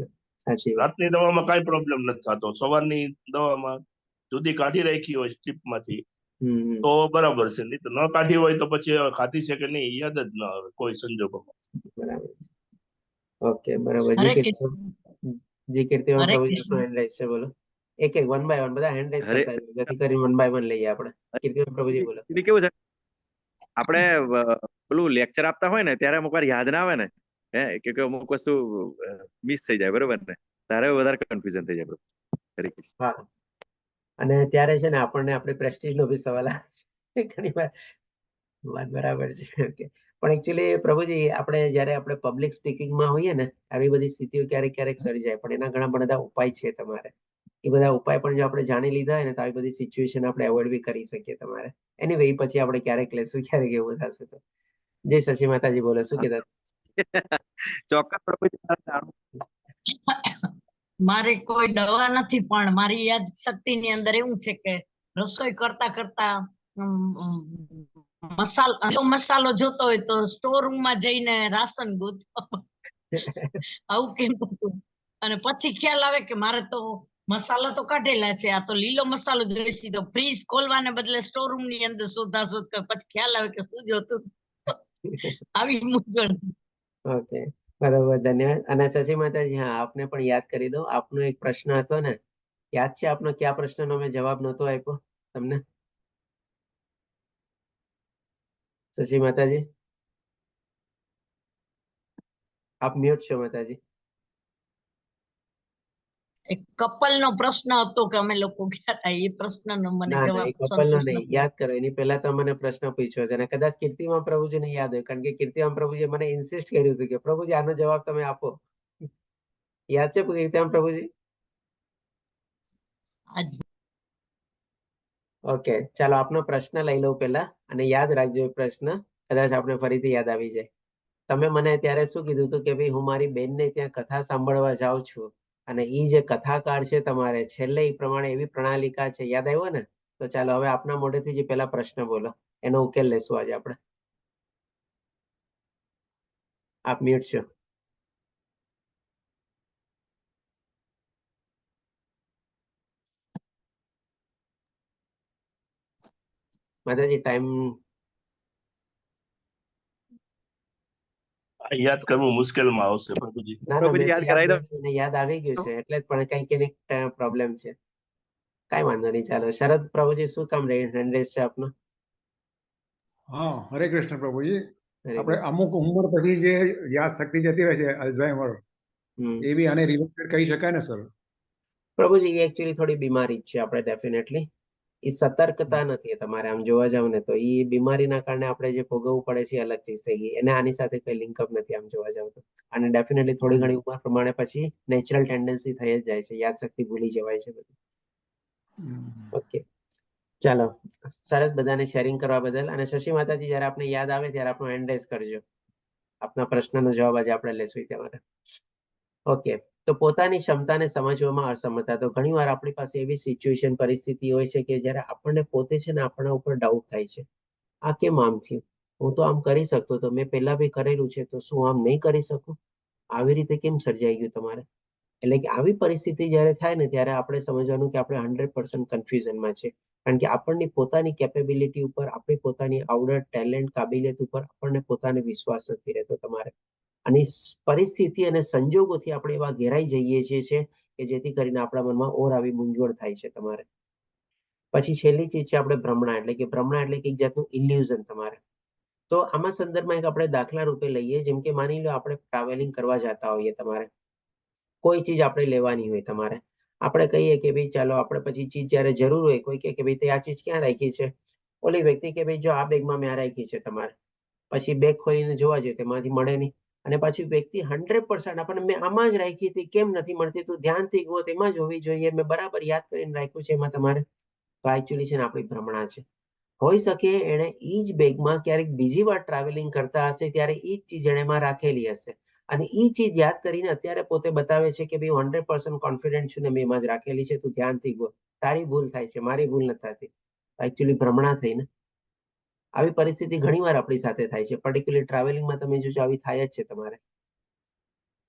સાચી વાત.
રાતની દવામાં કાંઈ પ્રોબ્લેમ નથી થતો, સવારની દવામાં જુદી કાઢી રાખી હોય સ્ટ્રીપમાંથી
હમ
તો બરાબર છે, નહીં તો ન કાઢી હોય તો પછી ખાધી છે કે નહીં યાદ જ ન આવે કોઈ સંજોગોમાં.
બરાબર. ઓકે બરાબર.
હરે
જી કીર્તિમાં
હરે
પ્રભુજી
કૃષ્ણ.
હેન્ડ રાઈઝ છે, બોલો. એક એક 1 by 1 બધા હેન્ડ રાઈઝ
હરે
કરતા જઈએ, જેથી કરીને 1 by 1 લઈએ આપણે. કીર્તિમાં પ્રભુજી બોલો.
એટલે કેવું છે, આપણે પેલું લેક્ચર આપતા હોય ને ત્યારે અમુક વાર યાદ ના આવે ને, કે અમુક વસ્તુ મિસ થઈ જાય, બરોબર ને, ત્યારે વધારે કન્ફ્યુઝન થઈ જાય. બરોબર. હરે કૃષ્ણ.
હા. અને ત્યારે છે ને આપણને આપણી પ્રેસ્ટીજ નો બી સવાલ આવે છે ઘણી વાર. વાત બરાબર છે. ઓકે. પણ એકચ્યુઅલી પ્રભુજી આપણે જયારે આપણે પબ્લિક સ્પીકિંગમાં હોઈએ ને, આવી બધી સ્થિતિઓ ક્યારેક ક્યારેક સર્જાય, પણ એના ઘણા બધા ઉપાય છે તમારે. એ બધા ઉપાય પણ જો આપણે જાણી લીધા હોય ને તો આવી બધી સિચ્યુએશન આપણે એવોઇડ બી કરી શકીએ તમારે. એનીવે એ પછી આપણે ક્યારેક લેશું, ક્યારેક એવું થશે તો. જય શશી માતાજી બોલો, શું કીધા?
ચોક્કસ પ્રભુજી,
મારે કોઈ દવા નથી, પણ મારી યાદ શક્તિ ની અંદર એવું છે કે રસોઈ કરતા કરતા મસાલો જોતો હોય તો સ્ટોર રૂમ માં જઈને રાશન ગોતો. આવું કેમ થતું? અને પછી ખ્યાલ આવે કે મારે તો મસાલા તો કાઢેલા છે, આ તો લીલો મસાલો જોઈશે, તો ફ્રીજ ખોલવાને બદલે સ્ટોર રૂમ ની અંદર શોધાશોધ કરે, પછી ખ્યાલ આવે કે શું જોતું. આવી મૂંઝવણ.
ઓકે બરાબર, ધન્યવાદ. અને શશી માતાજી, હા આપને પણ યાદ કરી દો, આપનો એક પ્રશ્ન હતો ને, યાદ છે આપનો કયા પ્રશ્નનો મેં જવાબ નહોતો આપ્યો તમને? શશી માતાજી આપ મ્યુટ છો માતાજી.
એક કપલ નો પ્રશ્ન હતો કે અમે લોકો ગયા હતા, એ પ્રશ્નનો મને
ના ના,
જવાબ
એ કપલ નો
સંતોષ
નહીં,
નથી.
યાદ કરો. એની પહેલા તો મને પ્રશ્ન પૂછ્યો છે અને કદાચ કીર્તિમાં પ્રભુજીને યાદ હોય, કારણ કે કીર્તિમાં પ્રભુજી મને ઇન્સિસ્ટ કર્યું હતું કે પ્રભુજી આનો જવાબ તમે આપો. યાદ છે કીર્તિમાં પ્રભુજી? ઓકે, ચાલો આપનો પ્રશ્ન લઈ લઉં પેલા, અને યાદ રાખજો એ પ્રશ્ન, કદાચ આપણે ફરીથી યાદ આવી જાય. તમે મને ત્યારે શું કીધું હતું કે ભાઈ હું મારી બેનને ત્યાં કથા સાંભળવા જાઉં છું, અને એ જે કથાકાર છે તમારે છેલ્લે એ પ્રમાણે એવી પ્રણાલિકા છે, યાદ આવ્યો ને? તો ચાલો હવે આપના મોઢેથી જે પેલા પ્રશ્ન બોલો, એનો ઉકેલ લેશું આજે આપણે. આપ મ્યુટ છો. માતાજી ટાઈમ
યાદ કરવું મુશ્કેલમાં આવશે પ્રભુજી.
ના ના,
પ્રભુજી
મેં તો
યાદ કરાવી દો.
મને યાદ આવી ગયું છે, એટલે જ, પણ કઈક ને પ્રોબ્લેમ છે. કઈ વાંધો નહીં, ચાલો. શરદ પ્રભુજી શું કામ હેન્ડ રેઝ છે આપનો?
હા, હરે કૃષ્ણ પ્રભુજી.
હરે
આપણે
કૃષ્ણ.
અમુક ઉંમર પછી જે યાદ શક્તિ જતી રહે છે, અલ્ઝાઇમર,
હમ
એ બી આને રિલેટેડ કહી શકાય ને સર?
પ્રભુજી એ એકચ્યુઅલી થોડી બીમારી જ છે આપણે, ડેફિનેટલી. એ સતર્કતા નથી તમારે આમ જોવા જાવ ને તો. એ બીમારીના કારણે આપણે જે ભોગવવું પડે છે એ અલગ ચીજ થઈ ગઈ, એને આની સાથે કોઈ લિંકઅપ નથી આમ જોવા જાવ તો. અને ડેફિનેટલી થોડી ઘણી ઉંમર પ્રમાણે પછી નેચરલ ટેન્ડન્સી થઈ જ જાય છે, યાદ શક્તિ ભૂલી જવાય છે બધું. ઓકે ચાલો, સરસ બધાને શેરિંગ કરવા બદલ. અને શશી માતાજી, જયારે આપને યાદ આવે ત્યારે આપણો હેન્ડ રેઝ કરજો. આપના પ્રશ્નનો જવાબ આજે આપણે લેશું તમારે. ઓકે, તો પોતાની ક્ષમતાને સમજવામાં અસમર્થતા. તો ઘણીવાર આપણી પાસે એવી સિચ્યુએશન, પરિસ્થિતિ હોય છે કે જ્યારે આપણને પોતે છે ને આપણા ઉપર ડાઉટ થાય છે, આ કેમ આમ થયું? હું તો આમ કરી શકતો તો, મેં પહેલા બી કરેલું છે, તો શું આમ નહીં કરી શકું? આવી રીતે કેમ સર્જાઈ ગયું તમારે? એટલે કે આવી પરિસ્થિતિ જ્યારે થાય ને ત્યારે આપણે સમજવાનું કે આપણે 100% કન્ફ્યુઝનમાં છે, કારણ કે આપણની પોતાની કેપેબિલિટી ઉપર, આપણી પોતાની આવડત, ટેલેન્ટ, કાબિલિયત ઉપર આપણને પોતાને વિશ્વાસ નથી રહેતો તમારે. અને પરિસ્થિતિ અને સંજોગોથી આપણે એવા ઘેરાઈ જઈએ છીએ કે જેથી કરીને આપણા મનમાં ઓર આવી મૂંઝવણ થાય છે તમારે. પછી છેલ્લી ચીજ છે આપણે ભ્રમણા, એટલે કે ભ્રમણા એટલે કે એક જાતનું ઇલ્યુઝન તમારે. તો આમાં સંદર્ભમાં એક આપણે દાખલા રૂપે લઈએ, જેમ કે માની લો આપણે ટ્રાવેલિંગ કરવા જતા હોઈએ તમારે, કોઈ ચીજ આપણે લેવાની હોય તમારે, આપણે કહીએ કે ભાઈ ચાલો, આપણે પછી ચીજ જ્યારે જરૂર હોય, કોઈ કે ભાઈ તે આ ચીજ ક્યાં રાખી છે? ઓલી વ્યક્તિ કે ભાઈ જો આ બેગમાં મેં આ રાખી છે તમારે. પછી બેગ ખોલીને જોવા જોઈએ, તેમાંથી મળે નહીં. અને પછી વ્યક્તિ 100% આપણને, મેં આમાં જ રાખી હતી, કેમ નથી મળતી? તું ધ્યાનથી ગો, તેમાં જ હોવી જોઈએ, મેં બરાબર યાદ કરીને રાખ્યું છે એમાં તમારે. તો એકચ્યુઅલી છે ને આપણી ભ્રમણા છે. હોઈ શકે એણે ઈ જ બેગમાં ક્યારેક બીજી વાર ટ્રાવેલિંગ કરતા હશે ત્યારે ઈ જ ચીજ એણે એમાં રાખેલી હશે અને ઈ ચીજ યાદ કરીને અત્યારે પોતે બતાવે છે કે ભાઈ 100% કોન્ફિડન્ટ છું ને મેં એમાં જ રાખેલી છે, તું ધ્યાનથી ગો. તારી ભૂલ થાય છે, મારી ભૂલ નથી થતી. એકચ્યુઅલી ભ્રમણા થઈને આવી પરિસ્થિતિ ઘણીવાર આપણી સાથે થાય છે. પર્ટિક્યુલરલી ટ્રાવેલિંગમાં તમે જોજો આવી થાય જ છે તમારે.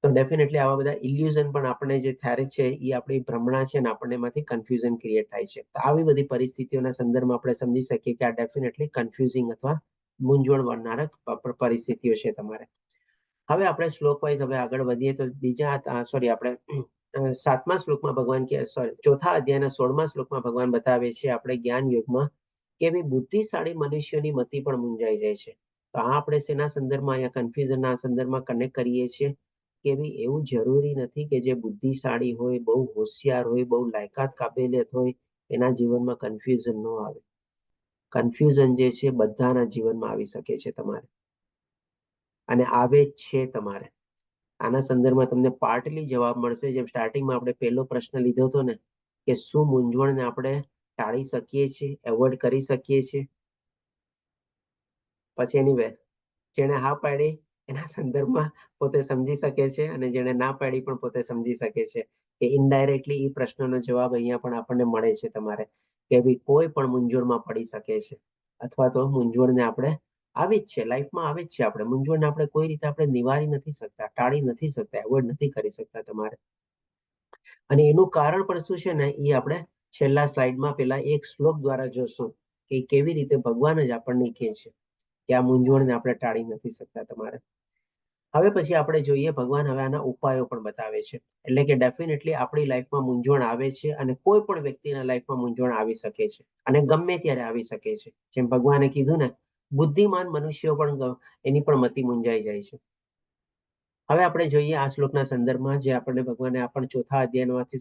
તો ડેફિનેટલી આવા બધા ઇલ્યુઝન પણ આપણે જે થાય છે એ આપણી ભ્રમણા છે ને આપણને એમાંથી કન્ફ્યુઝન ક્રિએટ થાય છે. તો આવી બધી પરિસ્થિતિઓના સંદર્ભમાં આપણે સમજી શકીએ કે આ ડેફિનેટલી કન્ફ્યુઝિંગ અથવા મૂંઝવણ વરનારક પરિસ્થિતિઓ છે તમારે. હવે આપણે શ્લોક વાઇઝ હવે આગળ વધીએ તો આપણે 7મા શ્લોકમાં ભગવાન ચોથા અધ્યાયના 16મા શ્લોકમાં ભગવાન બતાવે છે આપણે જ્ઞાન યુગમાં કે ભાઈ બુદ્ધિશાળી મનુષ્યોની મતિ પણ મૂંઝાઈ જાય છે. તો આ આપણે શેના સંદર્ભમાં અહીંયા કન્ફ્યુઝનના સંદર્ભમાં કનેક્ટ કરીએ છીએ કે ભાઈ એવું જરૂરી નથી કે જે બુદ્ધિશાળી હોય, બહુ હોશિયાર હોય, બહુ લાયકાત કાબેલિયત હોય એના જીવનમાં કન્ફ્યુઝન ન આવે. કન્ફ્યુઝન જે છે બધાના જીવનમાં આવી શકે છે તમારે અને આવે જ છે તમારે. આના સંદર્ભમાં તમને પાર્ટલી જવાબ મળશે. જેમ સ્ટાર્ટિંગમાં આપણે પહેલો પ્રશ્ન લીધો હતો ને કે શું મૂંઝવણને આપણે ટાળી શકીએ છીએ, એવોઇડ કરી શકીએ છીએ. પછી એની જેણે હા પાડી એના સંદર્ભમાં પોતે સમજી શકે છે અને જેણે ના પાડી પણ પોતે સમજી શકે છે કે ઇનડાયરેક્ટલી એ પ્રશ્નનો જવાબ અહીંયા પણ આપણને મળે છે તમારે કે ભાઈ કોઈ પણ મૂંઝવણમાં પડી શકે છે અથવા તો મૂંઝવણને આપણે આવી જ છે, લાઈફમાં આવે જ છે. આપણે મૂંઝવણને આપણે કોઈ રીતે આપણે નિવારી નથી શકતા, ટાળી નથી શકતા, એવોઇડ નથી કરી શકતા તમારે. અને એનું કારણ પણ શું છે ને એ આપણે છેલ્લા સ્લાઇડમાં પેલા એક શ્લોક દ્વારા જોશું કે કેવી રીતે ભગવાન જ આપણને કહે છે કે આ મૂંઝવણને આપણે ટાળી નથી શકતા તમારે. હવે પછી આપણે જોઈએ ભગવાન હવે આના ઉપાયો પણ બતાવે છે. એટલે કે ડેફિનેટલી આપણી લાઈફમાં મૂંઝવણ આવે છે અને કોઈ પણ વ્યક્તિના લાઈફમાં મૂંઝવણ આવી શકે છે અને ગમે ત્યારે આવી શકે છે. જેમ ભગવાને કીધું ને બુદ્ધિમાન મનુષ્યો પણ એની પણ મતિ મૂંઝાઈ જાય છે. હવે આપણે જોઈએ આ શ્લોકના સંદર્ભમાં જે આપણને ભગવાને આપણ ચોથા અધ્યાયમાંથી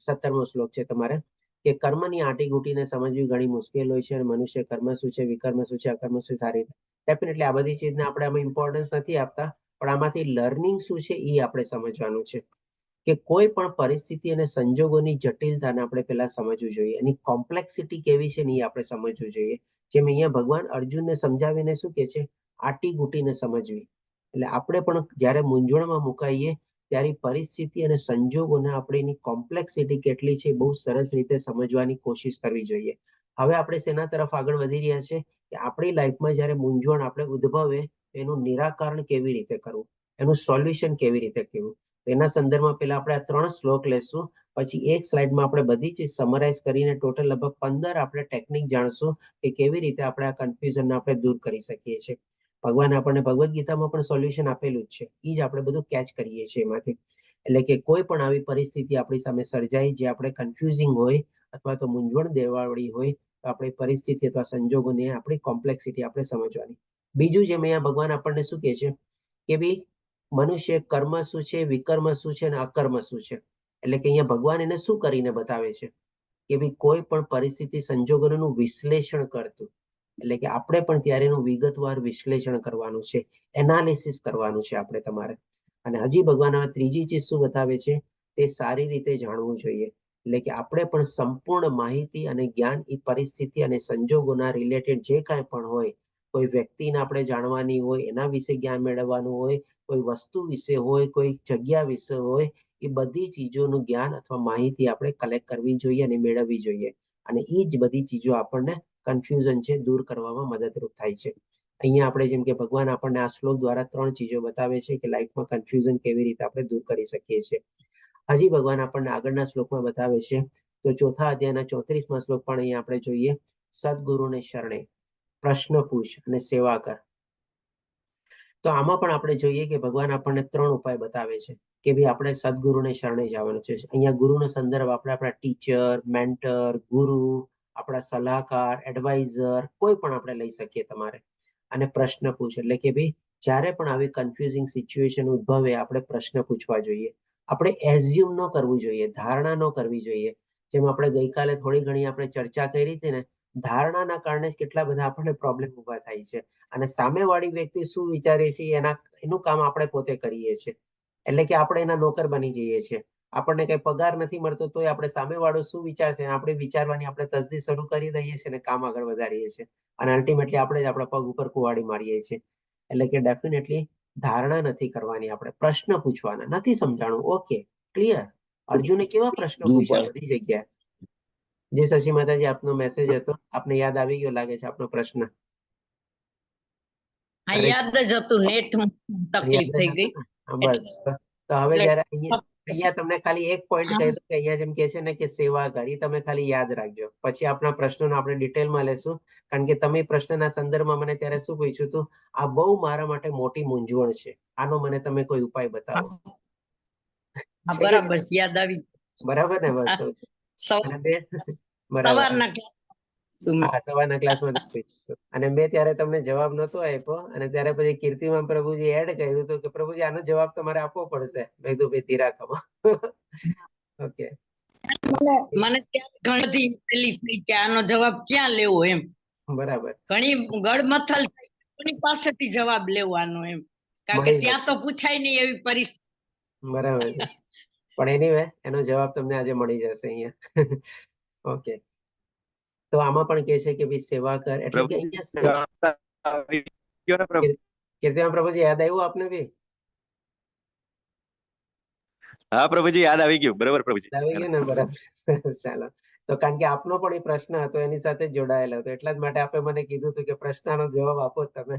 17મો શ્લોક છે તમારે કે કર્મની આંટીઘૂંટીને સમજવી ઘણી મુશ્કેલ હોય છે અને મનુષ્ય કર્મ શું છે, વિકર્મ શું છે, અકર્મ શું સારી ડેફિનેટલી આ બધી ચીજને આપણે આમાં ઇમ્પોર્ટન્સ નથી આપતા, પણ આમાંથી લર્નિંગ શું છે એ આપણે સમજવાનું છે કે કોઈ પણ પરિસ્થિતિ અને સંજોગોની જટિલતાને આપણે પહેલા સમજવું જોઈએ. એની કોમ્પ્લેક્સિટી કેવી છે ને એ આપણે સમજવું જોઈએ. જેમ અહીંયા ભગવાન અર્જુનને સમજાવીને શું કે છે, આંટીઘૂંટીને સમજવી. એટલે આપણે પણ જ્યારે મૂંઝવણમાં મુકાઈએ ત્યારે પરિસ્થિતિ અને સંજોગોને આપણે એની કોમ્પ્લેક્સિટી કેટલી છે બહુ સરસ રીતે સમજવાની કોશિશ કરવી જોઈએ. હવે આપણે શેના તરફ આગળ વધી રહ્યા છે કે આપણી લાઈફમાં જ્યારે મૂંઝવણ આપણે ઉદ્ભવે એનું નિરાકરણ કેવી રીતે કરવું, એનું સોલ્યુશન કેવી રીતે કરવું. એના સંદર્ભમાં પહેલા આપણે આ 3 શ્લોક લેશું, પછી એક સ્લાઇડમાં આપણે બધી ચીજ સમરાઇઝ કરીને ટોટલ લગભગ 15 આપણે ટેકનિક જાણશું કે કેવી રીતે આપણે આ કન્ફ્યુઝનને આપણે દૂર કરી શકીએ છીએ. ભગવાન આપણને ભગવદ્ ગીતામાં પણ સોલ્યુશન આપેલું જ છે, એ જ આપણે બધું કેચ કરીએ છીએ એમાંથી. એટલે કે કોઈ પણ આવી પરિસ્થિતિ આપણી સામે સર્જાય જે આપણે કન્ફ્યુઝિંગ હોય અથવા તો મૂંઝવણ દેવાવાળી હોય તો આપણી પરિસ્થિતિ અથવા સંજોગોની આપણી કોમ્પ્લેક્સિટી આપણે સમજવાની. બીજું જેમ અહીંયા ભગવાન આપણને શું કહે છે કે ભાઈ મનુષ્ય કર્મ શું છે, વિકર્મ શું છે અને અકર્મ શું છે. એટલે કે અહીંયા ભગવાન એને શું કરીને બતાવે છે કે ભાઈ કોઈ પણ પરિસ્થિતિ સંજોગોનું વિશ્લેષણ કરતું. એટલે કે આપણે પણ ત્યારે એનું વિગતવાર વિશ્લેષણ કરવાનું છે, એનાલિસિસ કરવાનું છે આપણે તમારે. અને હજી ભગવાન હવે ત્રીજી ચીજ શું બતાવે છે તે સારી રીતે જાણવું જોઈએ. એટલે કે આપણે પણ સંપૂર્ણ માહિતી અને જ્ઞાન એ પરિસ્થિતિ અને સંજોગોના રિલેટેડ જે કાંઈ પણ હોય, કોઈ વ્યક્તિને આપણે જાણવાની હોય, એના વિશે જ્ઞાન મેળવવાનું હોય, કોઈ વસ્તુ વિશે હોય, કોઈ જગ્યા વિશે હોય, એ બધી ચીજોનું જ્ઞાન અથવા માહિતી આપણે કલેક્ટ કરવી જોઈએ અને મેળવવી જોઈએ. અને એ જ બધી ચીજો આપણને કન્ફ્યુઝન છે દૂર કરવામાં મદદરૂપ થાય છે. અહીંયા આપણે જેમ કે ભગવાન આપણને આ શ્લોક દ્વારા 3 ચીજો બતાવે છે કે લાઈફમાં કન્ફ્યુઝન કેવી રીતે આપણે દૂર કરી શકીએ છીએ. હજી ભગવાન આપણને આગળના શ્લોકમાં બતાવે છે તો ચોથા અધ્યાયના 34મા શ્લોક પણ અહીંયા આપણે જોઈએ, સદગુરુને શરણે પ્રશ્ન પૂછ અને સેવા કર. તો આમાં પણ આપણે જોઈએ કે ભગવાન આપણને 3 ઉપાય બતાવે છે કે ભાઈ આપણે સદગુરુને શરણે જવાનું છે. અહીંયા ગુરુનો સંદર્ભ આપણે આપણા ટીચર, મેન્ટર, ગુરુ, આપણા સલાહકાર, એડવાઇઝર કોઈ પણ આપણે લઈ શકીએ તમારે. અને પ્રશ્ન પૂછ એટલે કે ભાઈ જ્યારે પણ આવી કન્ફ્યુઝિંગ સિચ્યુએશન ઉદ્ભવે આપણે પ્રશ્ન પૂછવા જોઈએ. આપણે એઝ્યુમ ન કરવું જોઈએ, ધારણા ન કરવી જોઈએ. જેમ આપણે ગઈકાલે થોડી ઘણી આપણે ચર્ચા કરી હતી ને, ધારણાના કારણે કેટલા બધા આપણને પ્રોબ્લેમ ઉભા થાય છે અને સામેવાળી વ્યક્તિ શું વિચારે છે એનું કામ આપણે પોતે કરીએ છીએ. એટલે કે આપણે એના નોકર બની જઈએ છીએ આપણને કઈ પગાર નથી મળતો તોય આપણે સામેવાળો શું વિચારશે આપણે વિચારવાની આપણે તસદી શરૂ કરી દઈએ છીએ અને કામ આગળ વધારીએ છીએ અને અલ્ટિમેટલી આપણે જ આપણા પગ ઉપર કુવાડી મારીએ છીએ. એટલે કે ડેફિનેટલી ધારણા નથી કરવાની, આપણે પ્રશ્ન પૂછવાના. નથી સમજાણું, ઓકે, ક્લિયર. અર્જુને કેવા પ્રશ્નો પૂછ્યા બધી જગ્યાએ. જે શશી માતાજી આપનો મેસેજ હતો, આપને યાદ આવી ગયો લાગે છે આપનો પ્રશ્ન?
હા, યાદ જ હતું, નેટ તકલીફ થઈ ગઈ.
બસ, તો હવે જયારે અહીંયા
એટલે
તમને ખાલી એક પોઈન્ટ કહી દઉં કે અહીંયા જેમ કે છે ને કે સેવા કરી, તમે ખાલી યાદ રાખજો. પછી આપણા પ્રશ્નોને આપણે ડિટેલમાં લેશું, કારણ કે તમે પ્રશ્નના સંદર્ભમાં મને ત્યારે શું પૂછ્યું હતું, આ બહુ મારા માટે મોટી મૂંઝવણ છે, આનો મને તમે કોઈ ઉપાય બતાવો.
બરાબર, યાદ આવી.
બરાબર ને? બસ.
સવારના
હા, સવારના ક્લાસમાં અને મેં ત્યારે તમને જવાબ નતો આપ્યો અને ત્યારે પછી કીર્તિમાં પ્રભુજી એડ કર્યું હતું કે પ્રભુજી આનો જવાબ તમારે આપવો પડશે. મેં કીધું ભાઈ ધીરા ખમો. ઓકે,
મને ત્યાં ઘણી પેલી થઈ કે આનો જવાબ ક્યાં લેવો એમ.
બરાબર.
ઘણી ગળમથલ થઈ કોની પાસેથી જવાબ લેવાનો એમ, કારણ કે ત્યાં તો પૂછાય નહીં એવી પરિસ્થિતિ.
બરાબર છે, પણ એનીવે એનો જવાબ તમને આજે મળી જશે અહીંયા. ઓકે, તો આમાં પણ કે છે કે ભાઈ સેવા કર એટલે કે અહીંયા કીર્તિમાં પ્રભુજી યાદ આવ્યું આપને બી?
હા પ્રભુજી, યાદ આવી ગયું. બરાબર પ્રભુજી,
આવી ગયું ને? બરાબર. ચાલો, તો કારણ કે આપનો પણ એ પ્રશ્ન હતો એની સાથે જોડાયેલો હતો, એટલા જ માટે આપણે મને કીધું હતું કે પ્રશ્નનો જવાબ આપો તમે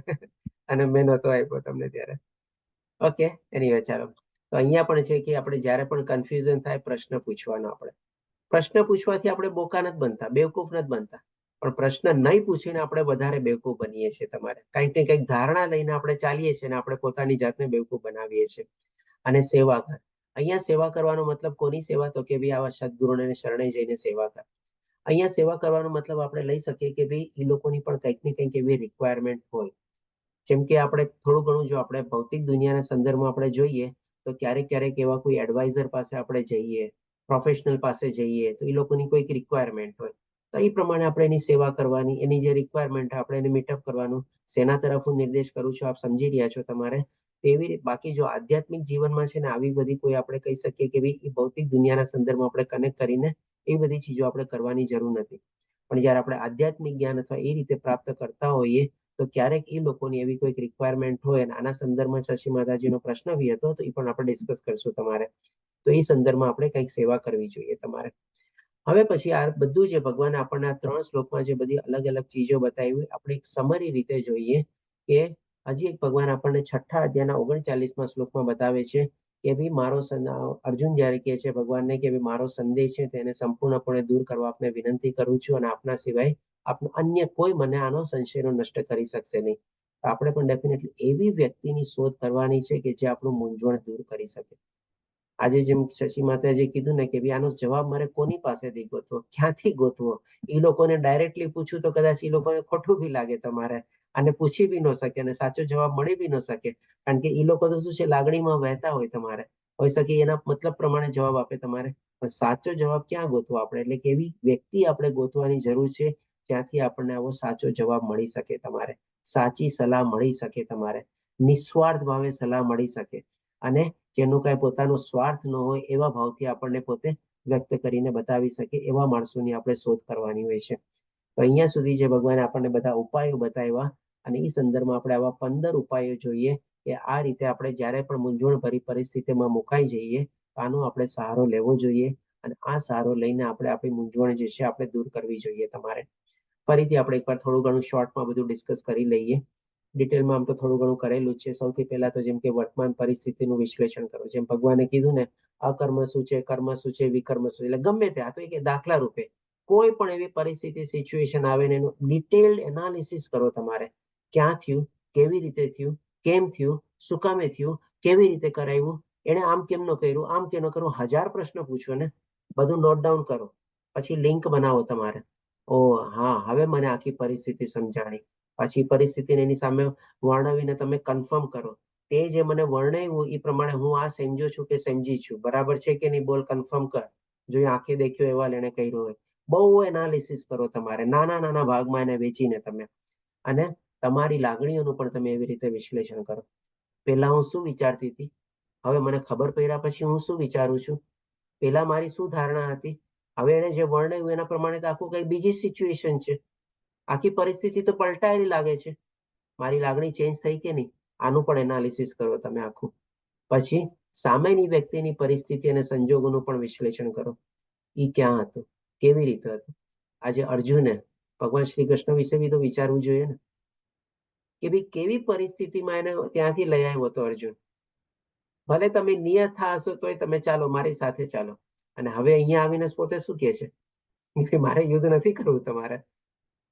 અને મેં નતો આપ્યો તમને ત્યારે. ઓકે, એનીવે ચાલો. તો અહીંયા પણ છે કે આપણે જ્યારે પણ કન્ફ્યુઝન થાય પ્રશ્ન પૂછવાનો. આપણે પ્રશ્ન પૂછવાથી આપણે બોકા નથી બનતા, બેવકૂફ નથી બનતા, પણ પ્રશ્ન નહીં પૂછીને આપણે વધારે બેવકૂફ બનીએ છીએ. તમારે કંઈક ને કંઈક ધારણા લઈને આપણે ચાલીએ છીએ અને આપણે પોતાની જાતને બેવકૂફ બનાવીએ છીએ. અને સેવા કર, અહીંયા સેવા કરવાનો મતલબ કોની સેવા? તો કે ભાઈ આવા સદગુરુને શરણે જઈને સેવા કર. અહીંયા સેવા કરવાનો મતલબ આપણે લઈ શકીએ કે ભાઈ એ લોકોની પણ કંઈક ને કંઈક એવી રિક્વાયરમેન્ટ હોય. જેમ કે આપણે થોડું ઘણું જો આપણે ભૌતિક દુનિયાના સંદર્ભમાં આપણે જોઈએ તો ક્યારેક ક્યારેક એવા કોઈ એડવાઇઝર પાસે આપણે જઈએ, પ્રોફેશનલ પાસે જઈએ, તો એ લોકોની કોઈક રિક્વાયરમેન્ટ હોય તો એ પ્રમાણે આપણે એની સેવા કરવાની, એની જે રિક્વાયરમેન્ટ આપણે એને મીટઅપ કરવાનું. સેના તરફ હું નિર્દેશ કરું છું, આપ સમજી રહ્યા છો તમારે. એવી બાકી જો આધ્યાત્મિક જીવનમાં છે ને આવી બધી કોઈ આપણે કહી શકીએ કે ભાઈ એ ભૌતિક દુનિયાના સંદર્ભમાં આપણે કનેક્ટ કરીને એ બધી ચીજો આપણે કરવાની જરૂર નથી. પણ જયારે આપણે આધ્યાત્મિક જ્ઞાન અથવા એ રીતે પ્રાપ્ત કરતા હોઈએ તો ક્યારેક એ લોકોની એવી કોઈક રિક્વાયરમેન્ટ હોય અને આના સંદર્ભમાં શશી માતાજીનો પ્રશ્ન બી હતો તો એ પણ આપણે ડિસ્કસ કરશું તમારે. તો એ સંદર્ભમાં આપણે કંઈક સેવા કરવી જોઈએ તમારે. હવે પછી આ બધું જે ભગવાન આપણને આ 3 શ્લોકમાં જે બધી અલગ અલગ ચીજો બતાવી આપણે એક સમરી રીતે જોઈએ કે હજી એક ભગવાન આપણને 6ઠા અધ્યાયના 39મા શ્લોકમાં બતાવે છે કે ભાઈ મારો અર્જુન જ્યારે કહે છે ભગવાનને કે ભાઈ મારો સંદેશ છે તેને સંપૂર્ણપણે દૂર કરવા આપને વિનંતી કરું છું અને આપના સિવાય અન્ય કોઈ મને આનો સંશયનો નષ્ટ કરી શકશે નહીં. આપણે પણ ડેફિનેટલી એવી વ્યક્તિની શોધ કરવાની છે કે જે આપણું મૂંઝવણ દૂર કરી શકે. આજે જેમ શશી માતાજીએ કીધું ને કે ભાઈ આનો જવાબ મારે કોની પાસેથી ગોતવો, ક્યાંથી ગોતવો? એ લોકોને ડાયરેક્ટલી પૂછું તો કદાચ એ લોકોને ખોટું બી લાગે તમારે અને પૂછી બી ન શકે અને સાચો જવાબ મળી બી ન શકે, કારણ કે એ લોકો તો શું છે લાગણીમાં વહેતા હોય. તમારે હોઈ શકે એના મતલબ પ્રમાણે જવાબ આપે તમારે, પણ સાચો જવાબ ક્યાં ગોતવો આપણે? એટલે કે એવી વ્યક્તિ આપણે ગોતવાની જરૂર છે ત્યાંથી આપણને આવો સાચો જવાબ મળી શકે, તમારે સાચી સલાહ મળી શકે, તમારે નિસ્વાર્થ ભાવે સલાહ મળી શકે અને જેનું કાંઈ પોતાનો સ્વાર્થ ન હોય એવા ભાવથી આપણને પોતે વ્યક્ત કરીને બતાવી શકે એવા માણસોની આપણે શોધ કરવાની હોય છે. તો અહીંયા સુધી જે ભગવાને આપણને બધા ઉપાયો બતાવ્યા અને એ સંદર્ભમાં આપણે આવા 15 ઉપાયો જોઈએ કે આ રીતે આપણે જ્યારે પણ મૂંઝવણ ભરી પરિસ્થિતિમાં મુકાઈ જઈએ આનો આપણે સહારો લેવો જોઈએ અને આ સહારો લઈને આપણે આપણી મૂંઝવણ જે છે આપણે દૂર કરવી જોઈએ. તમારે ફરીથી આપણે એકવાર થોડું ઘણું શોર્ટમાં બધું ડિસ્કસ કરી લઈએ. ડિટેલમાં આમ તો થોડું ઘણું કરેલું છે. સૌથી પહેલા તો જેમ કે વર્તમાન પરિસ્થિતિનું વિશ્લેષણ કરો. જેમ ભગવાને કીધું ને અકર્મ શું છે, કર્મ શું છે, વિકર્મ શું છે, એટલે ગમે તે આ તો એક દાખલા રૂપે કોઈ પણ એવી પરિસ્થિતિ સિચ્યુએશન આવે ને એનું ડિટેલ્ડ એનાલિસિસ કરો. તમારે ક્યાં થયું, કેવી રીતે થયું, કેમ થયું, શું કામે થયું, કેવી રીતે કરાવ્યું, એને આમ કેમ ન કર્યું, આમ કેમ ન કર્યું, 1000 પ્રશ્ન પૂછો ને બધું નોટ ડાઉન કરો. પછી લિંક બનાવો. તમારે ઓ હા હવે મને આખી પરિસ્થિતિ સમજાણી. પછી પરિસ્થિતિને એની સામે વર્ણવીને તમે કન્ફર્મ કરો તે જે મને વર્ણવ્યું એ પ્રમાણે હું આ સમજ્યો છું કે સમજી છું, બરાબર છે કે નહીં, બોલ કન્ફર્મ કર. જો આંખે દેખ્યો એવા એને કર્યું હોય. બહુ એનાલિસિસ કરો. તમારે નાના નાના ભાગમાં એને વેચીને તમે અને તમારી લાગણીઓનું પણ તમે એવી રીતે વિશ્લેષણ કરો. પહેલા હું શું વિચારતી હતી, હવે મને ખબર પડ્યા પછી હું શું વિચારું છું, પેલા મારી શું ધારણા હતી, હવે એને જે વર્ણવ્યું એના પ્રમાણે તો આખું કઈ બીજી સિચ્યુએશન છે, આખી પરિસ્થિતિ તો પલટાયેલી લાગે છે. મારી લાગણી ચેન્જ થઈ કે નહીં, આનું પણ એનાલિસિસ કરો તમે આખું. પછી સામેની વ્યક્તિની પરિસ્થિતિ અને સંજોગોનું પણ વિશ્લેષણ કરો. એ ક્યાં હતું, કેવી રીતે હતું. આજે અર્જુને ભગવાન શ્રી કૃષ્ણ વિશે બી તો વિચારવું જોઈએ ને, કે ભાઈ કેવી પરિસ્થિતિમાં એને ત્યાંથી લઈ આવ્યો હતો અર્જુન. ભલે તમે નિયત હશો તોય તમે ચાલો મારી સાથે ચાલો, અને હવે અહીંયા આવીને પોતે શું કહે છે, મારે યુદ્ધ નથી કરવું તમારે.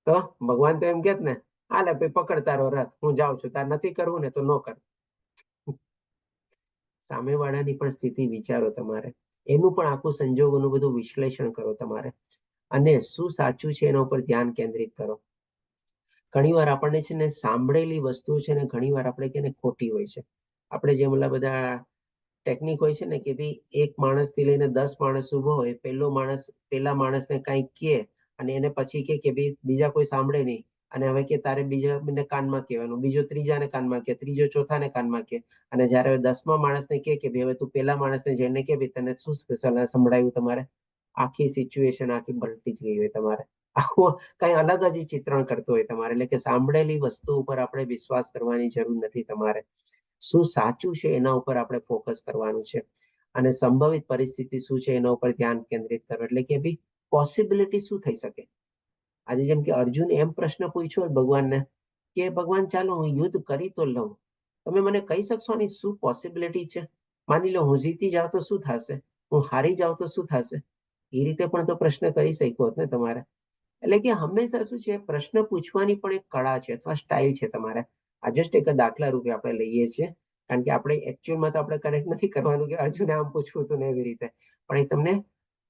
તો ભગવાન તો એમ કે ને, હાલે ભાઈ પકડ તારો રથ, હું જાઉં છું, તાર નથી કરવું ને તો ન કર. સામેવાળાની પણ સ્થિતિ વિચારો તમારે, એનું પણ આખું સંજોગોનું બધું વિશ્લેષણ કરો તમારે, અને શું સાચું છે એના ઉપર ધ્યાન કેન્દ્રિત કરો. ઘણીવાર આપણને છે ને સાંભળેલી વસ્તુ છે ને ઘણીવાર આપણે કે ખોટી હોય છે. આપણે જે ઓલા બધા ટેકનિક હોય છે ને કે ભાઈ એક માણસથી લઈને 10 માણસ ઉભો હોય, પેલા માણસને કંઈક કહે અને એને પછી કે ભાઈ બીજા કોઈ સાંભળે નહીં, અને હવે કે તારે બીજાને કાનમાં કહેવાનું, બીજો ત્રીજાને કાનમાં કે, ત્રીજો ચોથાને કાનમાં કે, અને જયારે 10મા માણસને કે ભાઈ હવે તું પેલા માણસને જઈને કે ભાઈ તને શું સંભળાયું, તમારે આખી સિચ્યુએશન આખી પલટી જ ગઈ હોય તમારે, આખું કઈ અલગ જ ચિત્રણ કરતું હોય તમારે. એટલે કે સાંભળેલી વસ્તુ ઉપર આપણે વિશ્વાસ કરવાની જરૂર નથી તમારે. શું સાચું છે એના ઉપર આપણે ફોકસ કરવાનું છે, અને સંભવિત પરિસ્થિતિ શું છે એના ઉપર ધ્યાન કેન્દ્રિત કરો. એટલે કે ભાઈ પોસિબિલિટી શું થઈ શકે. આજે જેમ કે અર્જુન એમ પ્રશ્ન પૂછ્યો ભગવાનને કે ભગવાન ચાલો હું યુદ્ધ કરી તો લઉં, તમે મને કહી શકશો આની શું પોસિબિલિટી છે. માની લો હું જીતી જાઉં તો શું થશે, હું હારી જાઉં તો શું થશે. એ રીતે પણ તો પ્રશ્ન કરી શક્યો ને તમારે. એટલે કે હંમેશા શું છે, પ્રશ્ન પૂછવાની પણ એક કળા છે અથવા સ્ટાઇલ છે તમારે. આ જસ્ટ એક દાખલા રૂપે આપણે લઈએ છીએ, કારણ કે આપણે એકચ્યુઅલમાં તો આપણે કનેક્ટ નથી કરવાનું કે અર્જુને આમ પૂછવું હતું ને એવી રીતે, પણ એ તમને